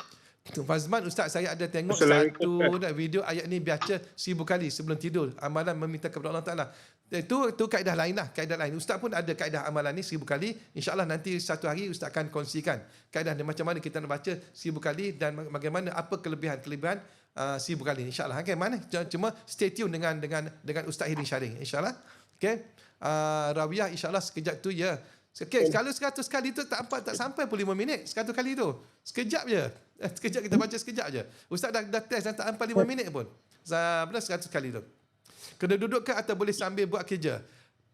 Fazman, Ustaz, saya ada tengok satu video ayat ni baca 1000 kali sebelum tidur. Amalan meminta kepada Allah Ta'ala. Itu kaedah lain lah. Ustaz pun ada kaedah amalan ni 1000 kali. InsyaAllah nanti satu hari Ustaz akan kongsikan kaedah ni macam mana kita nak baca 1000 kali dan bagaimana apa kelebihan 1000 kali. InsyaAllah. Okay, mana? Cuma stay tune dengan Ustaz Hidin Syaring. InsyaAllah. Okay. Rawiyah insyaAllah sekejap tu ya. Okay, kalau 100 kali tu tak sampai pun 5 minit. 100 kali tu. Sekejap je. Sekejap kita baca sekejap je. Ustaz dah test dan tak sampai 5 minit pun. 100 kali tu. Kena duduk ke atau boleh sambil buat kerja?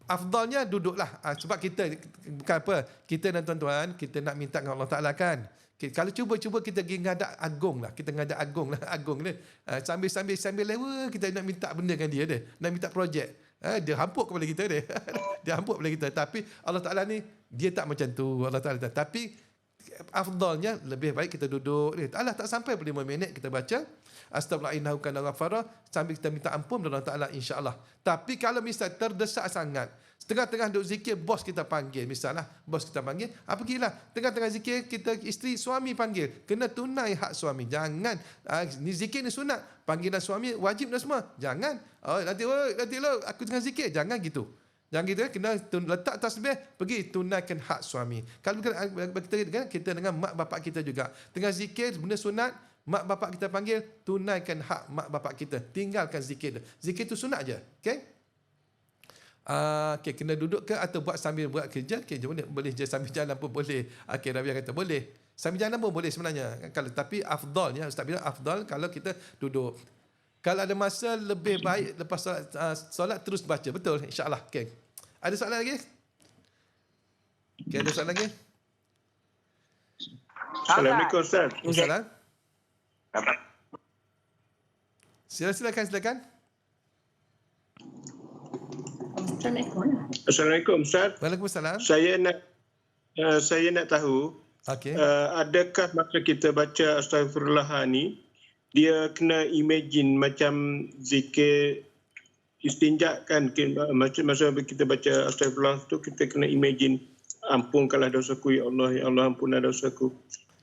Afdalnya duduklah. Sebab kita bukan apa. Kita dan tuan-tuan, kita nak minta dengan Allah Ta'ala kan. Kalau cuba kita pergi ngadak agung lah. Kita ngadak agung ni. Sambil lewa kita nak minta benda dengan dia. Nak minta projek. Dia hampuk kepada kita dia. Dia hampuk kepada kita. Tapi Allah Ta'ala ni, dia tak macam tu. Allah Ta'ala. Tapi afdalnya lebih baik kita duduk. Allah tak sampai 5 minit kita baca. Astaghfirullah innahu kana ghaffara sambil kita minta ampun dari Allah Ta'ala insya-Allah. Tapi kalau misal terdesak sangat, tengah-tengah duduk zikir, bos kita panggil. Misalnya, bos kita panggil, pergilah. Tengah-tengah zikir, kita isteri, suami panggil. Kena tunai hak suami. Jangan, ni zikir ni sunat. Panggilan suami wajib dah semua. Jangan, nanti aku tengah zikir. Jangan gitu. Jangan gitu, kena letak tasbih, pergi tunaikan hak suami. Kalau kita dengan mak bapak kita juga. Tengah zikir, benda sunat, mak bapak kita panggil, tunaikan hak mak bapak kita. Tinggalkan zikir. Zikir tu sunat je. Okey? Okay, kena duduk ke atau buat sambil buat kerja? Okay, boleh je sambil jalan pun boleh. Okay, Rabiah kata boleh. Sambil jalan pun boleh sebenarnya. Tapi afdalnya, Ustaz bilang afdal kalau kita duduk. Kalau ada masa lebih baik lepas solat terus baca. Betul, insya-Allah. Okay. Ada soalan lagi? Okay, ada soalan lagi? Assalamualaikum Ustaz. Assalamualaikum. Silakan. Assalamualaikum Ustaz. Waalaikumsalam. Saya nak tahu, adakah masa kita baca astagfirullah ni dia kena imagine macam zikir istinja kan, masa kita baca astagfirullah tu kita kena imagine, ampunkanlah dosaku ya Allah ampunlah dosaku.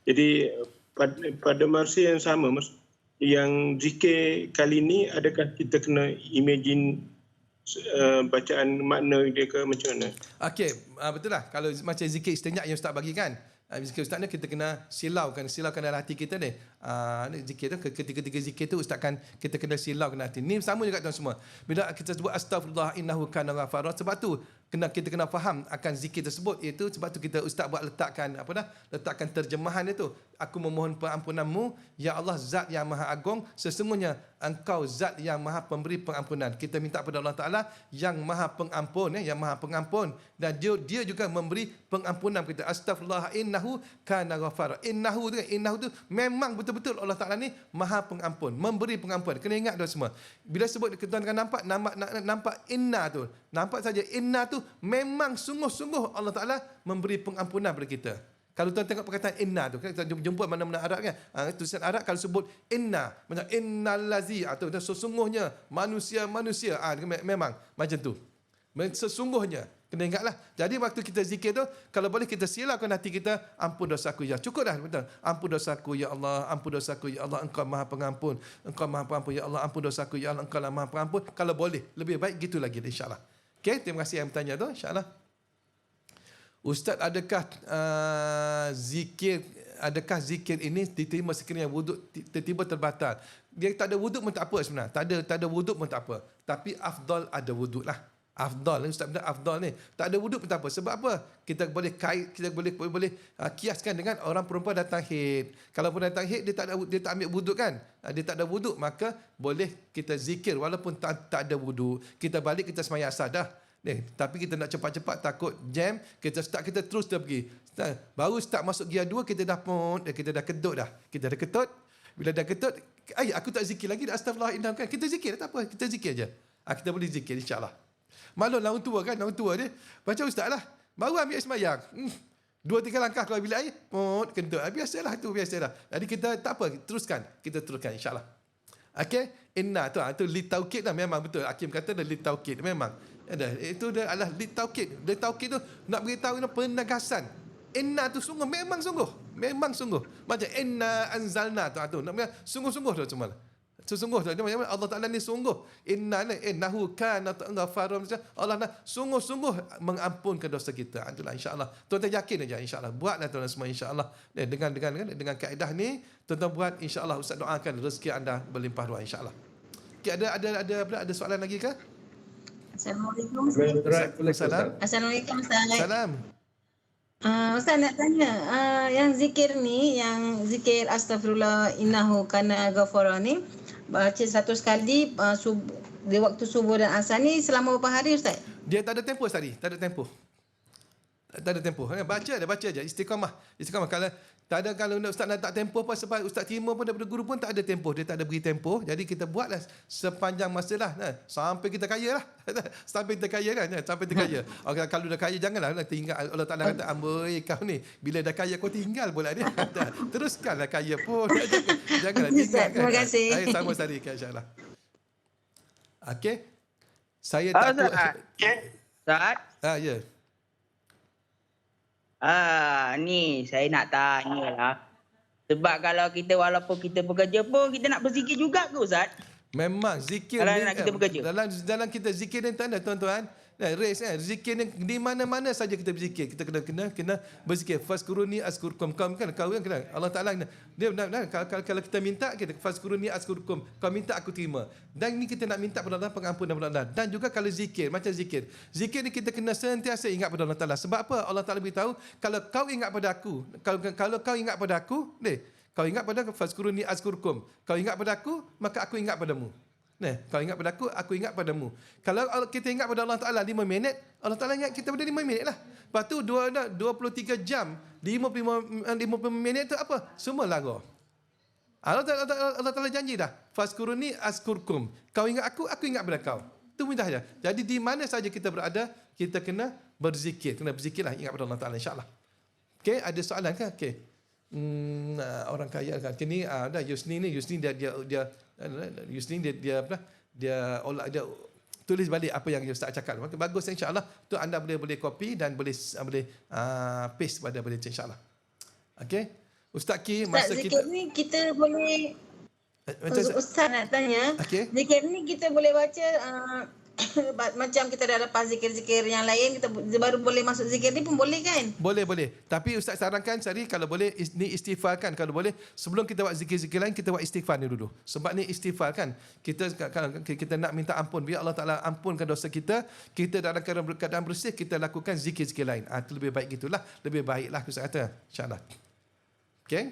Jadi pada masa yang sama Mas, yang zikir kali ni adakah kita kena imagine bacaan makna dia ke macam mana? Okey, betul lah. Kalau macam zikir istinja yang Ustaz bagi kan, zikir Ustaz ni kita kena silaukan dalam hati kita ni. Zikir tu, ketika zikir tu Ustaz kan kita kena silaukan hati. Ni sama juga tuan semua. Bila kita sebut astaghfirullah innahu kana ghafara, sebab tu kita kena faham akan zikir tersebut, iaitu sebab tu kita Ustaz buat letakkan terjemahan dia tu. Aku memohon pengampunanmu ya Allah, zat yang maha agung, sesungguhnya engkau zat yang maha pemberi pengampunan. Kita minta kepada Allah Taala yang maha pengampun, yang maha pengampun, dan dia juga memberi pengampunan kita. Astaghfirullah innahu kana ghafara. Innahu tu memang betul-betul Allah Taala ni maha pengampun, memberi pengampuan. Kena ingat tuan semua. Bila sebut kita akan nampak inna tu, nampak saja inna tu memang sungguh-sungguh Allah Taala memberi pengampunan kepada kita. Kalau tuan tengok perkataan inna tu, kita jumpa mana-mana Arab kan, tulisan Arab kalau sebut inna, macam innallazi, atau sesungguhnya manusia, memang macam tu. Sesungguhnya, kena ingatlah. Jadi waktu kita zikir tu, kalau boleh kita silaukan hati kita, ampun dosaku ya. Cukup dah, betul. Ampun dosaku ya Allah, ampun dosaku ya Allah, engkau maha pengampun. Engkau maha pengampun ya Allah, ampun dosaku ya Allah, engkau lah maha pengampun. Kalau boleh, lebih baik gitu lagi insya-Allah. Okey, terima kasih yang bertanya tu, insya-Allah. Ustaz, adakah zikir ini diterima sekiranya wuduk tiba-tiba terbatal? Dia tak ada wuduk pun tak apa sebenarnya. Tak ada wuduk pun tak apa. Tapi afdal ada wuduk lah. Afdal, Ustaz benar afdal ni. Tak ada wuduk pun tak apa. Sebab apa? Kita boleh kiaskan dengan orang perempuan datang haid. Kalau pun datang haid, dia tak ambil wuduk kan? Dia tak ada wuduk, maka boleh kita zikir walaupun tak ada wuduk. Kita balik, kita sembahyang asar dah. Tapi kita nak cepat-cepat, takut jam, kita terus dah pergi. Baru start masuk gear 2, kita dah kedut dah. Kita dah ketut. Bila dah ketut, aku tak zikir lagi, dah astagfirullah indah kan. Kita zikir, tak apa, kita zikir je. Kita boleh zikir insya-Allah. Maklum orang tua kan, orang tua dia macam ustaz lah. Baru ambil sembahyang. 2-3 langkah keluar bilik air, kentut. Biasalah tu, biasalah. Jadi kita tak apa, kita teruskan insya-Allah. Okey, inna tu litaukid lah, memang betul. Hakim kata dah litaukid, memang. Itu adalah litaukid. Litaukid tu nak beritahu penegasan. Inna tu memang sungguh. Macam inna anzalna tu nak sungguh-sungguh tu semua. Sesungguh tu Allah Taala ni sungguh. Innahu kana ghafara. Allah nak sungguh-sungguh mengampunkan dosa kita. Itulah insya-Allah. Tuan-tuan yakin aja insya-Allah. Buatlah tuan semua insya-Allah. Dengan kaedah ni tuan-tuan buat insya-Allah. Ustaz doakan rezeki anda berlimpah ruah insya-Allah. Okey, ada soalan lagi ke? Assalamualaikum Ustaz. Assalamualaikum Ustaz. Salam. Ustaz nak tanya, yang zikir ni, yang zikir astaghfirullah innahu kana ghafara ni, baca 100 kali di waktu subuh dan asar ni selama berapa hari Ustaz? Dia tak ada tempoh tadi, tak ada tempoh. Baca je istiqamah. Kalau ustaz nak tak tempoh pun, sebab ustaz terima pun daripada guru pun tak ada tempoh, dia tak ada beri tempoh. Jadi kita buatlah sepanjang masa lah, sampai kita kaya lah. Sampai kita kaya kan, sampai kita kaya. Kalau dah kaya janganlah tinggal. Allah Taala kata, amboi kau ni, bila dah kaya kau tinggal pula dia. Teruskanlah kaya pun. Janganlah tinggal. Terima kasih. Sama sekali insya-Allah. Okey. Saya takut. Ustaz. Ya. Ni saya nak tanya lah. Sebab kalau kita walaupun kita bekerja pun kita nak berzikir juga ke Ustaz? Memang zikir kalau nak kita bekerja. Dalam kita zikir ni tanda tuan-tuan. Race zikir ni di mana-mana saja kita berzikir. Kita kena berzikir. Fazkuruni azkurkum. Kau kan Allah Taala dia benar kalau kita minta kita fazkuruni azkurkum. Kau minta aku terima. Dan ni kita nak minta kepada Allah pengampunan kepada Allah. Dan juga kalau zikir, macam zikir ni kita kena sentiasa ingat pada Allah Taala. Sebab apa? Allah Taala beritahu, kalau kau ingat pada aku, kalau kau ingat pada aku, kau ingat pada fazkuruni azkurkum. Kau ingat pada aku, maka aku ingat padamu. Kau ingat pada aku ingat padamu. Kalau kita ingat pada Allah Taala 5 minit, Allah Taala ingat kita pada 5 minit lah. Lepas tu 23 jam, 55 minit tu apa? Semua lagu. Allah Taala janji dah. Fazkuruni azkurkum. Kau ingat aku ingat pada kau. Itu mudah saja. Jadi di mana saja kita berada, kita kena berzikir. Kena berzikirlah, ingat pada Allah Taala insya-Allah. Okey, ada soalan ke? Okey. Orang kaya kan. Kini Yusni dia Yusni dia tulis balik apa yang Ustaz cakap. Maka bagus insya-Allah. Tu anda boleh copy dan boleh paste pada boleh insya-Allah. Okey. Ustaz Ki, masa Ustaz, kita zikir ni kita boleh, Ustaz nak tanya, Okey. zikir ni kita boleh baca macam kita dah lepas zikir-zikir yang lain, kita baru boleh masuk zikir ni pun boleh kan? Boleh. Tapi Ustaz sarankan Sari kalau boleh ni istighfar kan. Kalau boleh sebelum kita buat zikir-zikir lain kita buat istighfar ni dulu. Sebab ni istighfar kan. Kita nak minta ampun biar Allah Taala ampunkan dosa kita. Kita dalam keadaan bersih kita lakukan zikir-zikir lain. Itu lebih baik gitulah. Lebih baiklah Ustaz kata. Insya-Allah. Okey.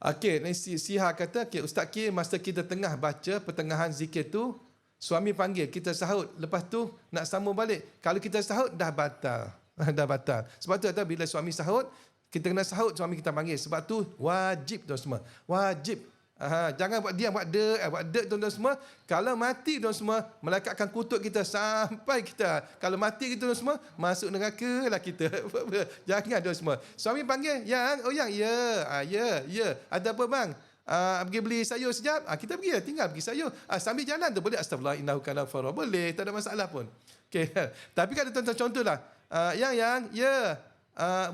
Okey, ni Siha kata, okay, Ustaz Ki masa kita tengah baca pertengahan zikir tu suami panggil, kita sahut. Lepas tu nak sambung balik. Kalau kita sahut dah batal. Dah batal. Sebab tu kata bila suami sahut, kita kena sahut suami kita panggil. Sebab tu wajib tuan semua. Wajib. Jangan buat diam, buat dek tuan-tuan semua. Kalau mati tuan semua, malaikat akan kutuk kita sampai kita. Kalau mati kita tuan semua, masuk neraka lah kita. Jangan tuan semua. Suami panggil, yang, ya. Ada apa bang? Pergi beli sayur sekejap, kita pergi lah, tinggal pergi sayur. Sambil jalan tu boleh astagfirullah innahu kana ghafara. Boleh, tak ada masalah pun. Okay. Tapi kalau tuan-tuan contohlah, ya.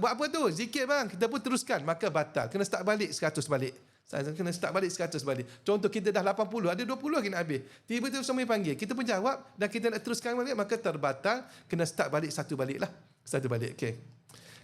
Buat apa tu? Zikir bang. Kita pun teruskan, maka batal. Kena start balik 100 balik. Kena start balik 100 balik. Contoh kita dah 80, ada 20 lagi nak habis. Tiba-tiba suami panggil, kita pun jawab dan kita nak teruskan balik, maka terbatal. Kena start balik satu balik lah. Satu balik, okey.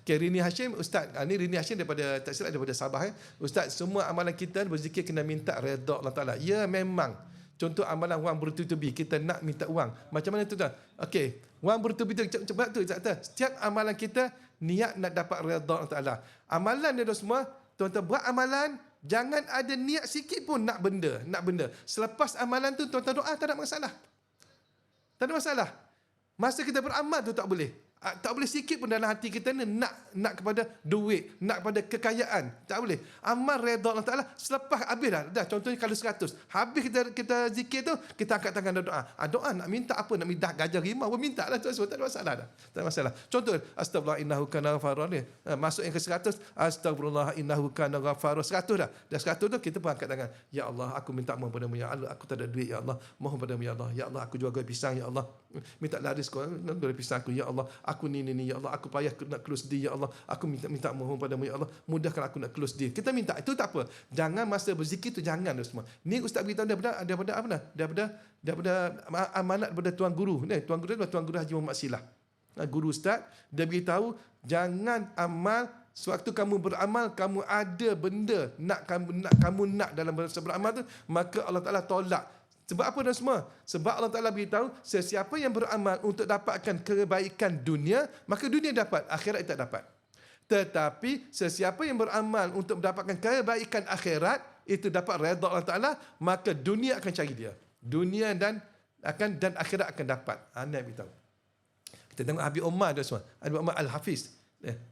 Okay, Rini Hashim, Ustaz, ni Rini Hashim daripada, tak silap daripada Sabah. Ustaz, semua amalan kita berzikir kena minta redha Allah Ta'ala. Ya, memang. Contoh amalan wang bertubi-tubi, kita nak minta wang. Macam mana tu dah? Okey, wang bertubi-tubi, cepat tu, Ustaz. Setiap amalan kita, niat nak dapat redha Allah Ta'ala. Amalan dia semua, tuan-tuan buat amalan, jangan ada niat sikit pun nak benda. Selepas amalan tu, tuan-tuan doa, tak ada masalah. Tak ada masalah. Masa kita beramal tu tak boleh. Tak boleh sikit pun dalam hati kita ni nak kepada duit, nak kepada kekayaan. Tak boleh. Amal redha Allah Ta'ala selepas habis dah. Contohnya kalau 100. Habis kita zikir tu, kita angkat tangan dan doa. Doa nak minta apa? Nak minta gajah rimau pun minta lah. Tak ada masalah dah. Tak ada masalah. Contoh, astagfirullah innahu kana ghafara. Masuk yang ke 100. Astagfirullah innahu kana ghafara. 100 dah. Dah 100 tu kita pun angkat tangan. Ya Allah, aku minta mohon padamu. Ya Allah, aku tak ada duit. Ya Allah, mohon padamu. Ya Allah. Ya Allah, aku jual goreng pisang. Ya Allah, minta laris kau goreng pisang aku. Ya Allah, aku ni ya Allah, aku payah nak close deal. Ya Allah, aku minta mohon padamu. Ya Allah, mudahkan aku nak close deal. Kita minta itu tak apa. Jangan masa berzikir tu jangan semua. Ni ustaz beritahu daripada apa dah? Daripada amanat daripada tuan guru. Tuan guru adalah Tuan Guru Haji Muhammad Silah. Guru ustaz dia beritahu jangan amal sewaktu kamu beramal kamu ada benda kamu nak dalam beramal tu, maka Allah Taala tolak. Sebab apa dah semua? Sebab Allah Ta'ala beritahu, sesiapa yang beramal untuk dapatkan kebaikan dunia, maka dunia dapat, akhirat tak dapat. Tetapi, sesiapa yang beramal untuk mendapatkan kebaikan akhirat, itu dapat redha Allah Ta'ala, maka dunia akan cari dia. Dunia dan akhirat akan dapat. Anda beritahu. Kita tengok Habib Omar dah semua. Habib Omar Al-Hafiz.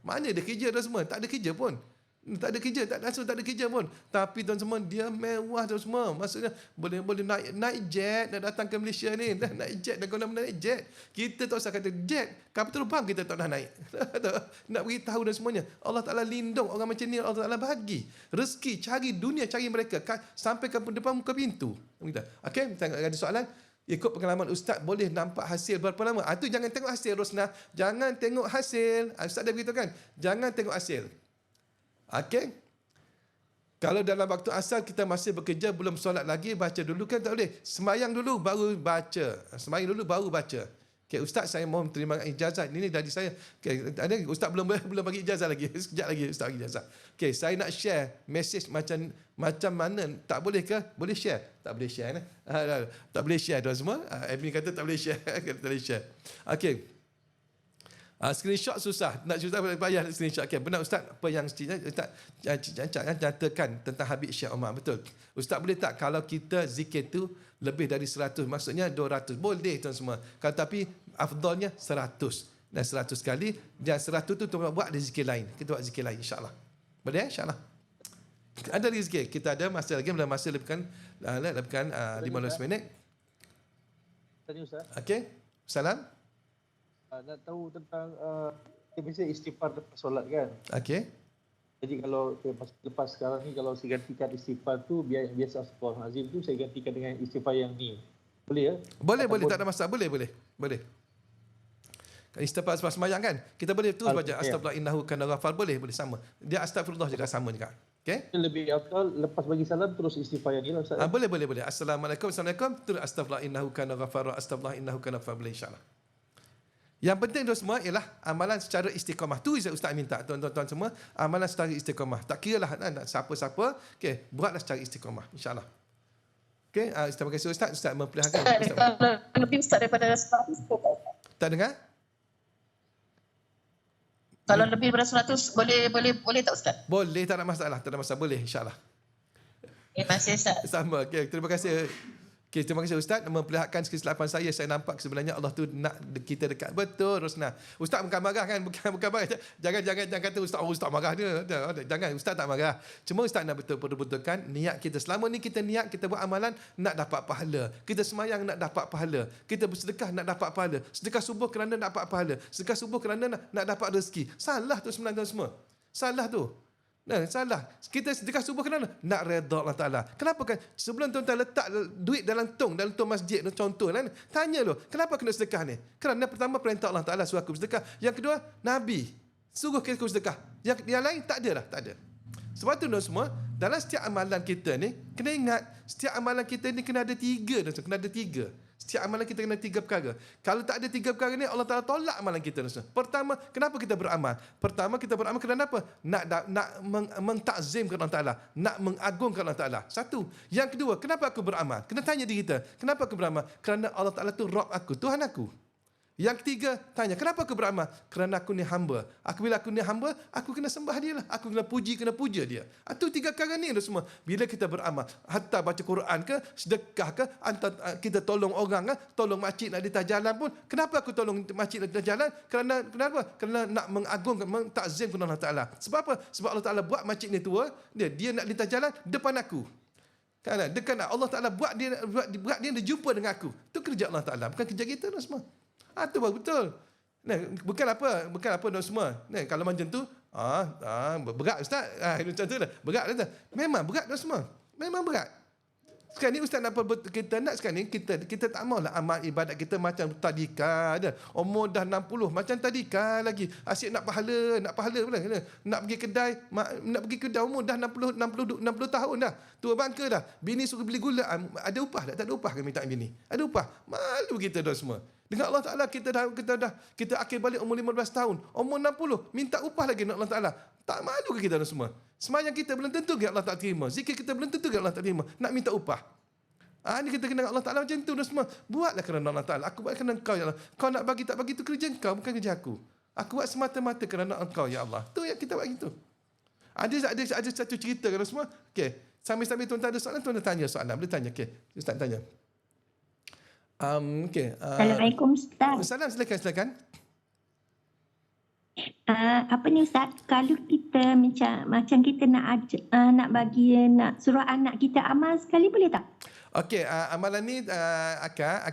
Mana dia kerja dah semua? Tak ada kerja pun. Tak ada kerja, tak ada kerja pun. Tapi tuan semua dia mewah tu semua. Maksudnya boleh naik jet dah datang ke Malaysia ni. Dah naik jet, dah guna naik jet. Kita tak usah kata jet. Kapal terbang kita tak nak naik. Nak beritahu dan semuanya. Allah Ta'ala lindung orang macam ni. Allah Ta'ala bagi rezeki, cari dunia, cari mereka sampai ke depan muka pintu. Okey, tengok ada soalan. Ikut pengalaman Ustaz boleh nampak hasil berapa lama? Itu jangan tengok hasil Rosnah. Jangan tengok hasil. Ustaz dah beritahu kan? Jangan tengok hasil. Okey. Kalau dalam waktu asar kita masih bekerja belum solat lagi, baca dulu kan tak boleh. Sembahyang dulu baru baca. Sembahyang dulu baru baca. Okey, Ustaz saya mohon terima ijazah. Ini dari saya. Okey, ada Ustaz belum bagi ijazah lagi. Sekejap lagi Ustaz bagi ijazah. Okey, saya nak share message macam mana? Tak boleh ke? Boleh share? Tak boleh share kan? Tak boleh share tuan semua. Admin kata tak boleh share. Tak boleh share. Okey. Screenshot susah. Nak payah nak screenshot. Okay, benar Ustaz apa yang Ustaz nyatakan tentang Habib Syekh Omar. Betul. Ustaz boleh tak kalau kita zikir tu lebih dari 100, maksudnya 200. Boleh tuan semua. Tapi afdalnya 100. Dan 100 kali. Dan 100 tu tuan buat ada zikir lain. Kita buat zikir lain insya-Allah. Boleh insya-Allah. Ada zikir. Kita ada masa lagi, dalam masa lebihkan 15 minit. Tanya Ustaz. Okey. Salam. Nak tahu tentang kita biasa istighfar lepas solat kan. Okey. Jadi kalau lepas sekarang ni kalau saya gantikan istighfar tu biasa Astagfirullahalazim tu saya gantikan dengan istighfar yang ni. Boleh ya? Boleh, Ataupun- tak ada masalah. Boleh. Istighfar sebab sembahyang kan? Kita boleh terus baca astagfirullah innahu kana ghafar, boleh sama. Dia astagfirullah juga sama juga. Okey? Lebih afdal lepas bagi salam terus istighfar yang ni lah Ustaz. Boleh. Assalamualaikum terus astagfirullah innahu kana ghafar, astagfirullah innahu kana ghafar, boleh insya-Allah. Yang penting tu semua ialah amalan secara istiqamah. Tu Ustaz minta tuan-tuan semua, amalan secara istiqamah. Tak kiralah siapa-siapa, okey, buatlah secara istiqamah insya-Allah. Okey, terima kasih Ustaz memperlihatkan. Kalau lebih Ustaz daripada 100 Tak dengar? kalau lebih daripada 100 boleh tak Ustaz? Boleh, tak ada masalah, boleh insya-Allah. Terima kasih Ustaz. Sama. Okey, terima kasih. Okey, terima kasih Ustaz memperlihatkan kesilapan saya nampak sebenarnya Allah tu nak kita dekat betul Rosna. Ustaz bukan marah kan? Bukan marah. Jangan kata Ustaz marah dia. Jangan, Ustaz tak marah. Cuma Ustaz nak betul-betulkan niat kita. Selama ni kita niat kita buat amalan nak dapat pahala. Kita semayang nak dapat pahala. Kita bersedekah nak dapat pahala. Sedekah subuh kerana nak dapat pahala. Sedekah subuh kerana nak dapat rezeki. Salah tu sebenarnya semua. Salah tu. Salah. Kita sedekah subuh kerana nak redha Allah Ta'ala. Kenapa kan? Sebelum tuan-tuan letak duit dalam tong masjid, contoh lah. Tanya lo, kenapa kena sedekah ni? Kerana pertama perintah Allah Ta'ala suruh aku sedekah. Yang kedua, Nabi suruh kita sedekah. Yang lain tak ada lah, tak ada. Sebab tu semua, dalam setiap amalan kita ni, kena ingat, setiap amalan kita ni kena ada 3. Kena ada 3. Setiap amalan kita kena 3 perkara. Kalau tak ada 3 perkara ni, Allah Ta'ala tolak amalan kita. Pertama, kenapa kita beramal? Pertama, kita beramal kerana apa? Nak mentakzimkan Allah Ta'ala. Nak mengagungkan Allah Ta'ala. Satu. Yang kedua, kenapa aku beramal? Kena tanya diri kita. Kenapa aku beramal? Kerana Allah Ta'ala tu Rabb aku, Tuhan aku. Yang ketiga, tanya, kenapa aku beramal? Kerana aku ni hamba. Bila aku ni hamba, aku kena sembah dia lah. Aku kena puja dia. Itu 3 perkara ni semua. Bila kita beramal, hatta baca Quran ke, sedekah ke, kita tolong orang ke, tolong makcik nak di atas jalan pun. Kenapa aku tolong makcik nak di atas jalan? Kenapa? Kerana nak mengagungkan, mentakzimkan Allah Ta'ala. Sebab apa? Sebab Allah Ta'ala buat makcik ni tua, dia nak di atas jalan depan aku. Kan? Dekat Allah Ta'ala buat dia jumpa dengan aku. Itu kerja Allah Ta'ala, bukan kerja kita semua. Itu betul. Bukan apa semua. Kalau macam tu, berat Ustaz. Macam tu lah. Berat Ustaz. Memang berat semua. Memang berat. Sekarang ni Ustaz nak kita nak sekarang ni kita tak maulah amal ibadat kita macam tadika ada. Umur dah 60 macam tadika lagi. Asyik nak pahala pula. Nak pergi kedai umur dah 60 tahun dah. Tua bangka dah. Bini suruh beli gula, ada upah tak? Tak ada upah ke minta bini? Ada upah. Malu kita dah semua. Dengan Allah Ta'ala kita akhir balik umur 15 tahun. Umur 60 minta upah lagi dengan Allah Ta'ala. Tak malu ke kita dah semua? Semayang kita belum tentu ke Allah tak terima. Zikir kita belum tentu ke Allah tak terima. Nak minta upah. Ini kita kena Allah Ta'ala macam tu dah semua. Buatlah kerana Allah Ta'ala. Aku buat kerana engkau ya Allah. Kau nak bagi tak bagi tu kerja engkau, bukan kerja aku. Aku buat semata-mata kerana engkau ya Allah. Tu yang kita buat gitu. Ada satu cerita kan semua. Okey. Sambil-sambil tuan-tuan ada soalan, tuan-tuan tanya soalan. Boleh tanya. Okey. Ustaz tanya. Okay. Assalamualaikum Ustaz. Salam, silakan. Apa ni Ustaz? Kalau kita macam kita nak suruh anak kita amal sekali boleh tak? Okey, amalan ni akak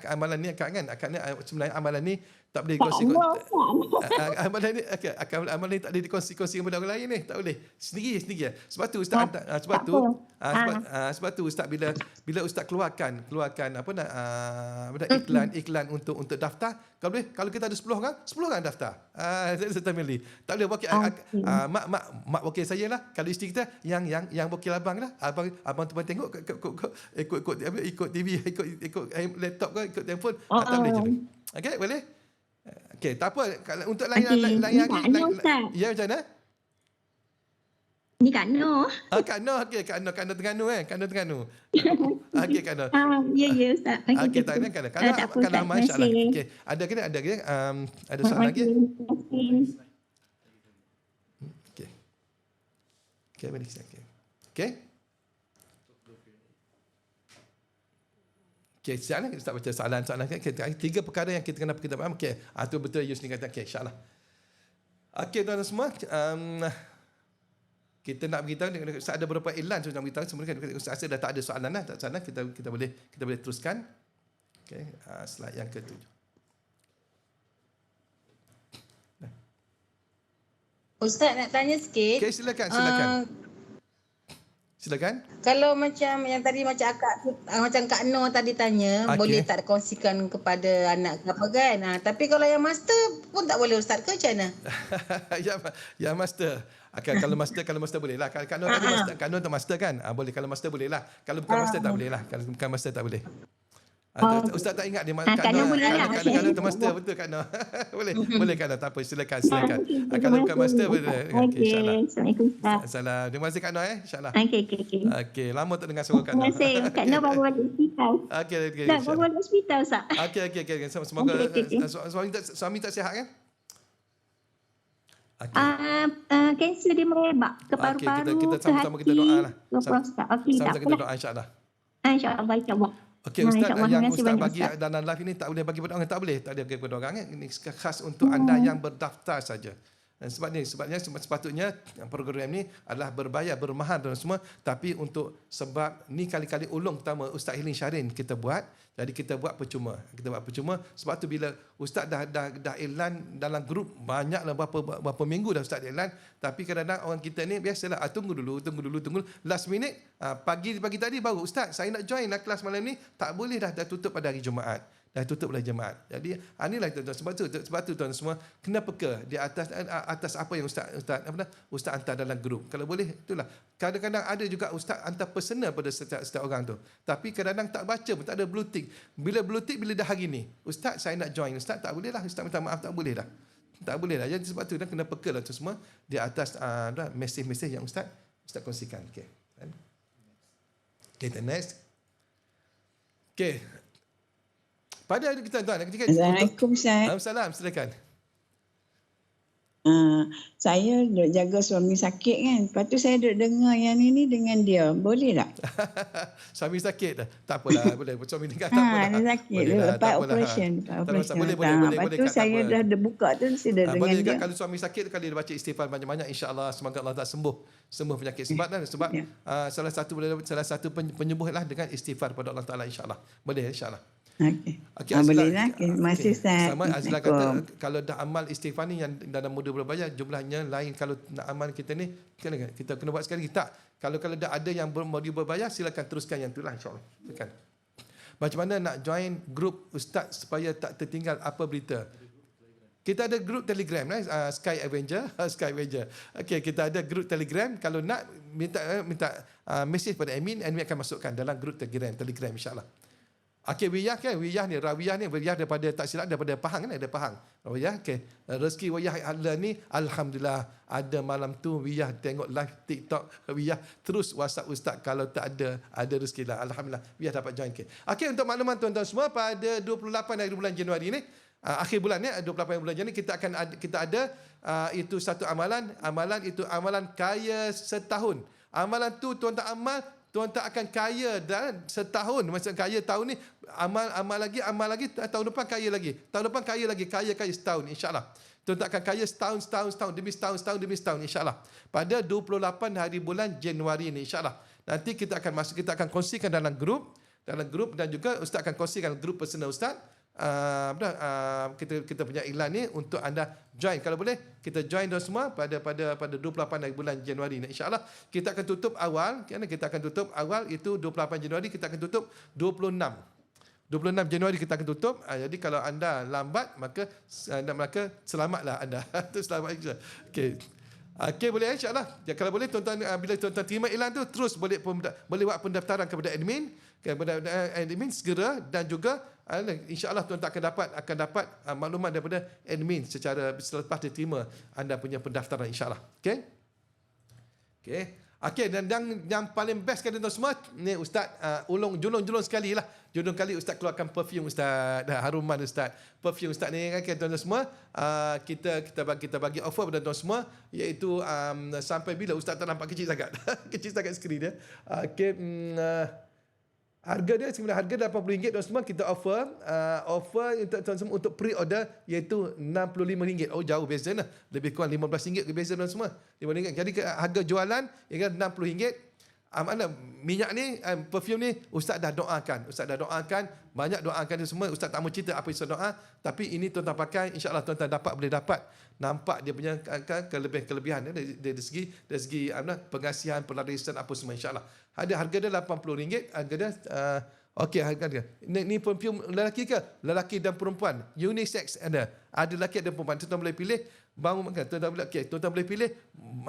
kan. Akak ni sebenarnya amalan ni tak boleh dikongsi. Amalan ni tak boleh dikongsi dengan orang lain ni, tak boleh. Sendiri. Sebab tu Ustaz sebab tu Ustaz bila Ustaz keluarkan iklan untuk daftar, kalau kita ada 10 orang daftar. Tak boleh wakil mak wakil saya lah. Kalau isteri kita yang wakil abang lah. Abang tu tengok ikut TV, ikut laptop ke, ikut telefon. Tak boleh macam ni. Okey, boleh? Okey, tak apa. Kalau untuk lain ya macam mana? Ni Kak Noh. Kak Noh, okey, Kak Noh Terengganu Kak Noh Terengganu. Okey, Kak Noh. Ya Ustaz. Okey, tak ada kalau masya-Allah. Okey, ada ada soalan lagi? Okey. Okey, mari kita. Okey. Okey, sekarang kita baca soalan. Kita 3 perkara yang kita kena faham. Okey, tu betul Yusni kata. Okey, insya-Allah. Okey, tuan-tuan semua, kita nak beritahu ada beberapa iklan saya nak beritahu semua kan. Saya dah tak ada soalan dah, tak soalan kita boleh teruskan. Okey, slide yang ke-7. Ustaz nak tanya sikit. Okey, silakan. Silakan. Kalau macam yang tadi macam macam Kak Noh tadi tanya, Okey. boleh tak kongsikan kepada anak ke apa kan? Tapi kalau yang master pun tak boleh Ustaz ke macam mana? Ya master. Kalau master boleh lah. Kalau tadi master, kalau tu master kan? Boleh, kalau master boleh lah. Kalau bukan master tak boleh lah. Kalau bukan master tak boleh. Ustaz tak ingat dia Kak Noh boleh lah. Kalau tu master betul Kak Noh. boleh Kak Noh, tak apa, silakan. Kalau bukan master boleh. Okey, insya-Allah. Assalamualaikum Ustaz. Salam. Terima kasih Kak Noh insya-Allah. Okey. Okey, lama tak dengar suara Kak Terima Noh. kasih. Kak Noh baru balik hospital. Okey, Dah baru balik hospital Ustaz. Okey. Semoga Okey. suami tak sihat kan? Kanser dia merebak ke paru-paru, kita ke sama-sama hati, kita doa lah. ke prostat. Okey, tak Sama-sama kita apalah. doa insya-Allah. InsyaAllah. Okey Ustaz, InsyaAllah. yang Terima kasih Ustaz banyak, bagi Ustaz. dalam live ini tak boleh bagi pada orang, tak boleh. Tak ada bagi pada orang. Ini khas untuk anda yang berdaftar saja. Dan sebabnya sepatutnya program ni adalah berbayar, bermahal dan semua, tapi untuk sebab ni kali-kali ulung pertama Ustaz Hilin Syarin kita buat, jadi kita buat percuma. Sebab tu bila Ustaz dah iklan dalam grup banyaklah berapa minggu dah Ustaz iklan, tapi kadang-kadang orang kita ni biasalah tunggu dulu last minute pagi tadi baru Ustaz saya nak join lah kelas malam ni, tak boleh dah tutup pada hari Jumaat. Dah tutup oleh jemaat. Jadi inilah tuan-tuan, sebab tu tuan semua kena peka di atas apa yang ustaz hantar dalam grup. Kalau boleh itulah. Kadang-kadang ada juga ustaz hantar personal pada setiap orang tu. Tapi kadang-kadang tak baca pun, tak ada blue tick. Bila blue tick bila dah hari ni, ustaz saya nak join, ustaz tak boleh lah, ustaz minta maaf tak boleh dah. Tak boleh lah. Jadi sebab tu dah kena peka lah tu semua di atas mesej-mesej yang ustaz kongsikan. Okey. Okay, next. Okey. Pada kita tuan, Assalamualaikum Ustaz. Waalaikumsalam, silakan. Saya duk jaga suami sakit kan. Lepas tu saya duk dengar yang ni dengan dia. Boleh tak? Suami sakit dah. Tak apalah, boleh. Suami dengar tak apalah. Dia sakit. Boleh lah, Lepas tak apalah. operation. Boleh. Lepas tu saya dah buka tu saya dah Boleh dengan juga dia. kalau suami sakit kali dia baca istighfar banyak-banyak, insya-Allah semoga Allah tak sembuh penyakit. Sebab salah satu penyembuh lah dengan istighfar pada Allah Taala, insya-Allah. Boleh, insya-Allah. Okey. Boleh lah. Terima kasih Ustaz. Sama Azla kata kalau dah amal istighfar ni yang dalam modul berbayar jumlahnya lain. Kalau nak amal kita ni kita kena buat sekali tak. Kalau dah ada yang modul berbayar silakan teruskan yang itulah, insya-Allah. Silakan. Macam mana nak join grup ustaz supaya tak tertinggal apa berita? Kita ada grup Telegram Sky Avenger. Okey, kita ada grup Telegram. Kalau nak minta mesej pada admin akan masukkan dalam grup Telegram insya-Allah. Okey, Wiyah ni daripada tak silap daripada Pahang kan, ada Pahang. Wiyah, okey. Rezeki Wiyah Allah ni alhamdulillah ada malam tu Wiyah tengok live TikTok Wiyah terus WhatsApp ustaz kalau tak ada rezeki lah. Alhamdulillah Wiyah dapat join. Okey, untuk makluman tuan-tuan semua pada 28 hari bulan Januari ni akhir bulan ni 28 bulan Januari kita ada itu satu amalan itu amalan kaya setahun. Amalan tu tuan-tuan amal, tuan-tuan akan kaya dan setahun. Maksud kaya tahun ni amal lagi tahun depan kaya lagi. Tahun depan kaya lagi, kaya setahun insya-Allah. Tuan-tuan akan kaya setahun demi setahun insya-Allah. Pada 28 hari bulan Januari ni insya-Allah. Nanti kita akan kongsikan dalam grup dan juga ustaz akan kongsikan grup personal ustaz. Kita punya iklan ni untuk anda join. Kalau boleh kita join dah semua pada 28 hari bulan Januari ni, insya-Allah. Kita akan tutup awal, itu 28 Januari, kita akan tutup 26 Januari kita akan tutup. Jadi kalau anda lambat maka selamatlah anda. Itu selamat insya. Okey, boleh insya-Allah. Kalau boleh tuan-tuan bila tuan-tuan terima iklan tu terus boleh buat pendaftaran kepada admin segera, dan juga insya-Allah tuan-tuan akan dapat maklumat daripada admin secara selepas diterima anda punya pendaftaran, insya-Allah. Okey, dan yang paling best kan tuan semua ni ustaz julung sekali lah. Julung kali ustaz keluarkan perfume ustaz, haruman ustaz. Perfume ustaz ni kan tuan semua kita bagi offer pada tuan semua iaitu sampai bila ustaz tak nampak kecil sangat. Kecil sangat skrin dia. Okey, harga dia sebenarnya harga RM80 dan semua kita offer untuk tuan semua untuk pre-order iaitu RM65. Oh, jauh beza lah. Lebih kurang RM15 ke beza dan semua. RM5. Jadi harga jualan ialah RM60. mana minyak ni, perfume ni Ustaz dah doakan. Ustaz dah doakan, banyak doakan dia semua. Ustaz tak mau cerita apa Ustaz doa, tapi ini tuan-tuan pakai, insya-Allah tuan-tuan boleh dapat nampak dia punya kelebihan dari segi pengasihan, pelarisan apa semua, insya-Allah. Harga dia RM80, harga dia okey, harga dia. Ni perfume lelaki ke? Lelaki dan perempuan. Unisex ada. Ada lelaki dan perempuan. Tuan-tuan boleh pilih bau makan. Tuan-tuan boleh pilih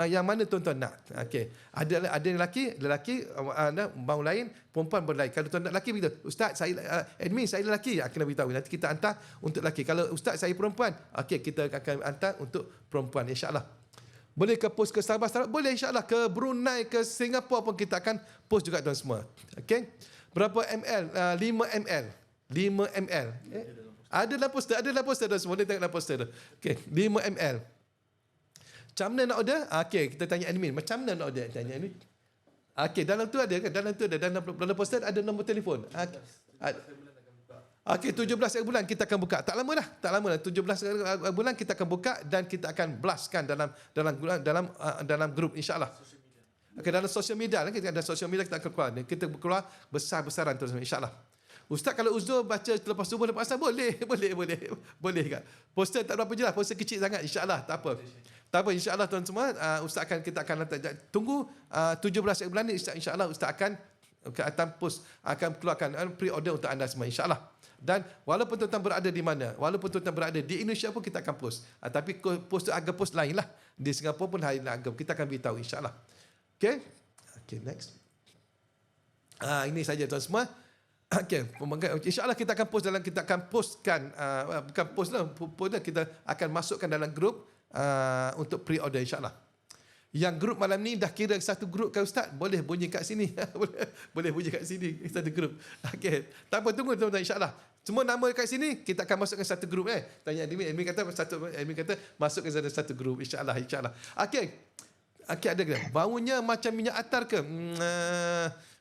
yang mana tuan-tuan nak. Okey. Ada lelaki bau lain, perempuan bau lain. Kalau tuan nak lelaki begitu, Ustaz saya admin saya lelaki, kena beritahu. Nanti kita hantar untuk lelaki. Kalau Ustaz saya perempuan, okey kita akan hantar untuk perempuan, insya-Allah. Boleh ke post ke Sabah? Boleh, insya-Allah. Ke Brunei, ke Singapura pun kita akan post juga tuan semua. Okey. Berapa ml? 5 ml. 5 ml. Ada dalam poster dah semua. Boleh tengok dalam poster tu. Okey, 5 ml. Macam mana nak order? Okey, kita tanya admin. Macam mana nak order? Tanya admin. Okey, dalam tu ada kan? Dalam poster ada nombor telefon. Okey, 17 bulan kita akan buka. Tak lama dah. 17 bulan kita akan buka dan kita akan blastkan dalam grup, insya-Allah. Okay, dalam sosial media, kita ada sosial media, kita akan keluar. Kita keluar besar-besaran terus, insya-Allah. Ustaz kalau uzur baca lepas subuh lepas asar boleh kan. Poster tak berapa jelas, poster kecil sangat, insya-Allah, tak apa, insya-Allah tuan semua, Ustaz kita akan tunggu 17 bulan ni, insya-Allah Ustaz akan post, akan keluarkan pre-order untuk anda semua, insya-Allah. Dan walaupun tuan-tuan berada di mana, walaupun tuan-tuan berada di Indonesia pun kita akan post. Tapi post tu agak post lain lah. Di Singapura pun lain agak, kita akan beritahu, insya-Allah. Okay, next. Ini saja tuan semua. Okay, insya-Allah kita akan post kita akan postkan, bukan post lah, kita akan masukkan dalam grup untuk pre-order, insya-Allah. Yang grup malam ni dah kira satu grup kan Ustaz? Boleh bunyi kat sini. boleh bunyi kat sini satu grup. Okay, tak apa, tunggu tuan-tuan, insya-Allah. Semua nama kat sini kita akan masukkan satu grup. Tanya admin kata masukkan satu grup, insya-Allah. Okey, ada ke? Baunya macam minyak atar ke?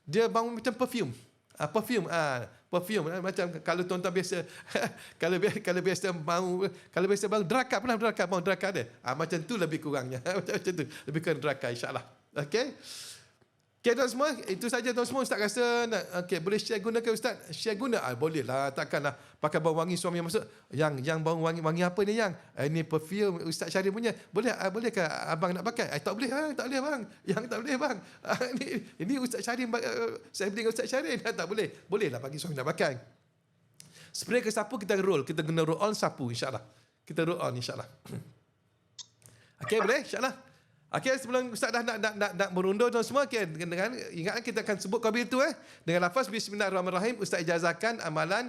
Dia bau macam perfume. Perfume macam kalau tuan-tuan biasa kalau biasa bau draka, pernah bau draka ada. Macam tu lebih kurangnya. macam tu. Lebih kurang draka, insya-Allah. Okey. Okay, tuan semua, itu saja tuan semua. Ustaz rasa boleh share guna ke Ustaz? Share guna? Boleh lah, takkanlah pakai bau wangi suami masuk. Yang bau wangi apa ni yang? Ini perfume Ustaz Syarif punya. Boleh ke abang nak pakai? Tak boleh bang. Yang tak boleh bang. Ini Ustaz Syarif, saya beli dengan Ustaz Syarif. Tak boleh. Boleh lah bagi suami nak pakai. Spray ke sapu kita roll. Kita guna roll on sapu, insya-Allah. Kita roll on, insya-Allah. Okey, boleh? Insya-Allah. Okey, sebelum Ustaz dah nak merundur tuan semua, dengan ingatkan kita akan sebut qabil tu dengan lafaz bismillahirrahmanirrahim. Ustaz ijazahkan amalan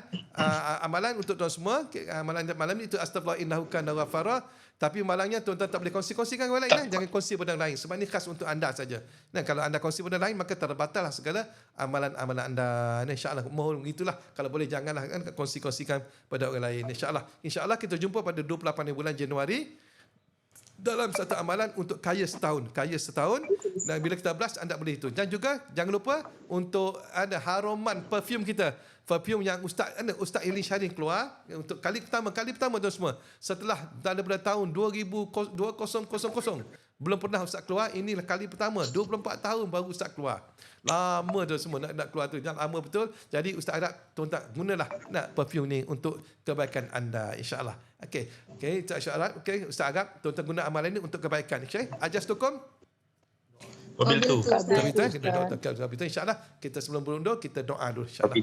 untuk tuan semua. Amalan malam ni itu astagfirullah innahu kana ghafara. Tapi malangnya tuan-tuan tak boleh kongsi-kongsikan dengan orang lain. Jangan kongsi benda lain sebab ni khas untuk anda saja. Dan kalau anda kongsi benda lain maka terbatallah segala amalan-amalan anda. Insya-Allah mohon gitulah. Kalau boleh janganlah kongsi-kongsikan pada orang lain. Insya-Allah kita jumpa pada 28 bulan Januari. Dalam satu amalan untuk kaya setahun. Dan bila kita blast, anda boleh itu. Dan juga jangan lupa untuk ada haruman perfume kita. Perfume yang Ustaz Ili Syarif keluar untuk kali pertama tuan semua. Setelah daripada tahun 2000 belum pernah Ustaz keluar. Inilah kali pertama. 24 tahun baru Ustaz keluar. Lama tuan semua nak keluar tu. Jangan lama betul. Jadi Ustaz harap tuan-tuan gunalah perfume ni untuk kebaikan anda, insya-Allah. Okey, Ustaz harap, Ustaz harap tuan-tuan guna amalan ini untuk kebaikan. Okey, ajastukum. Qabil tu. Insya-Allah kita sebelum berundur kita doa dulu, insya-Allah.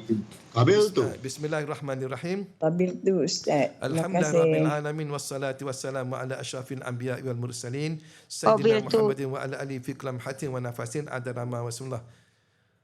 Qabil tu. Bismillahirrahmanirrahim. Qabil tu Ustaz. Alhamdulillahirabbil alamin wassalatu wassalamu ala asyrafil anbiya'i wal mursalin sayyidina Muhammadin wa ala alihi fi kulli hatin wa nafasin adarama wa sallallahu.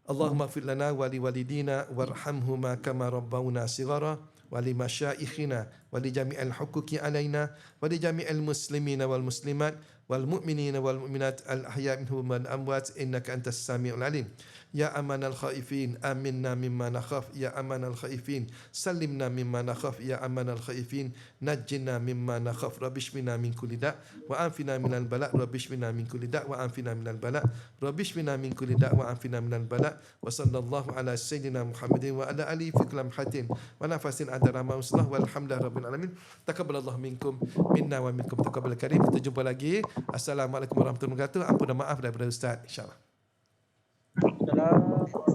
Allahumma ighfir lana wa liwalidina warhamhuma kama rabbawna shighara wa li masyaikhina wa li jami'il huquqi alaina wa li jami'il muslimina wal muslimat wal mu'minina wal mu'minat al ahya' minhum wal amwat innaka antas samiul alim. Ya amanal khaifin aminna mimma nakhaf ya amanal khaifin sallimna mimma nakhaf ya amanal khaifin najjina mimma nakhaf rabbishmina min kulli da' wa anfina minal bala' rabbishmina min kulli da' wa anfina minal bala' rabbishmina min kulli da' wa anfina minal bala' wa sallallahu ala sayyidina Muhammadin wa ala alihi fi kulli hatin wa nafasin adara ma sallallahu walhamdulillahi rabbil alamin. Taqabbalallahu minkum minna wa minkum taqabbal karim. Kita jumpa lagi. Assalamualaikum warahmatullahi wabarakatuh. Ampun dan maaf daripada Ustaz, insya-Allah. Allah.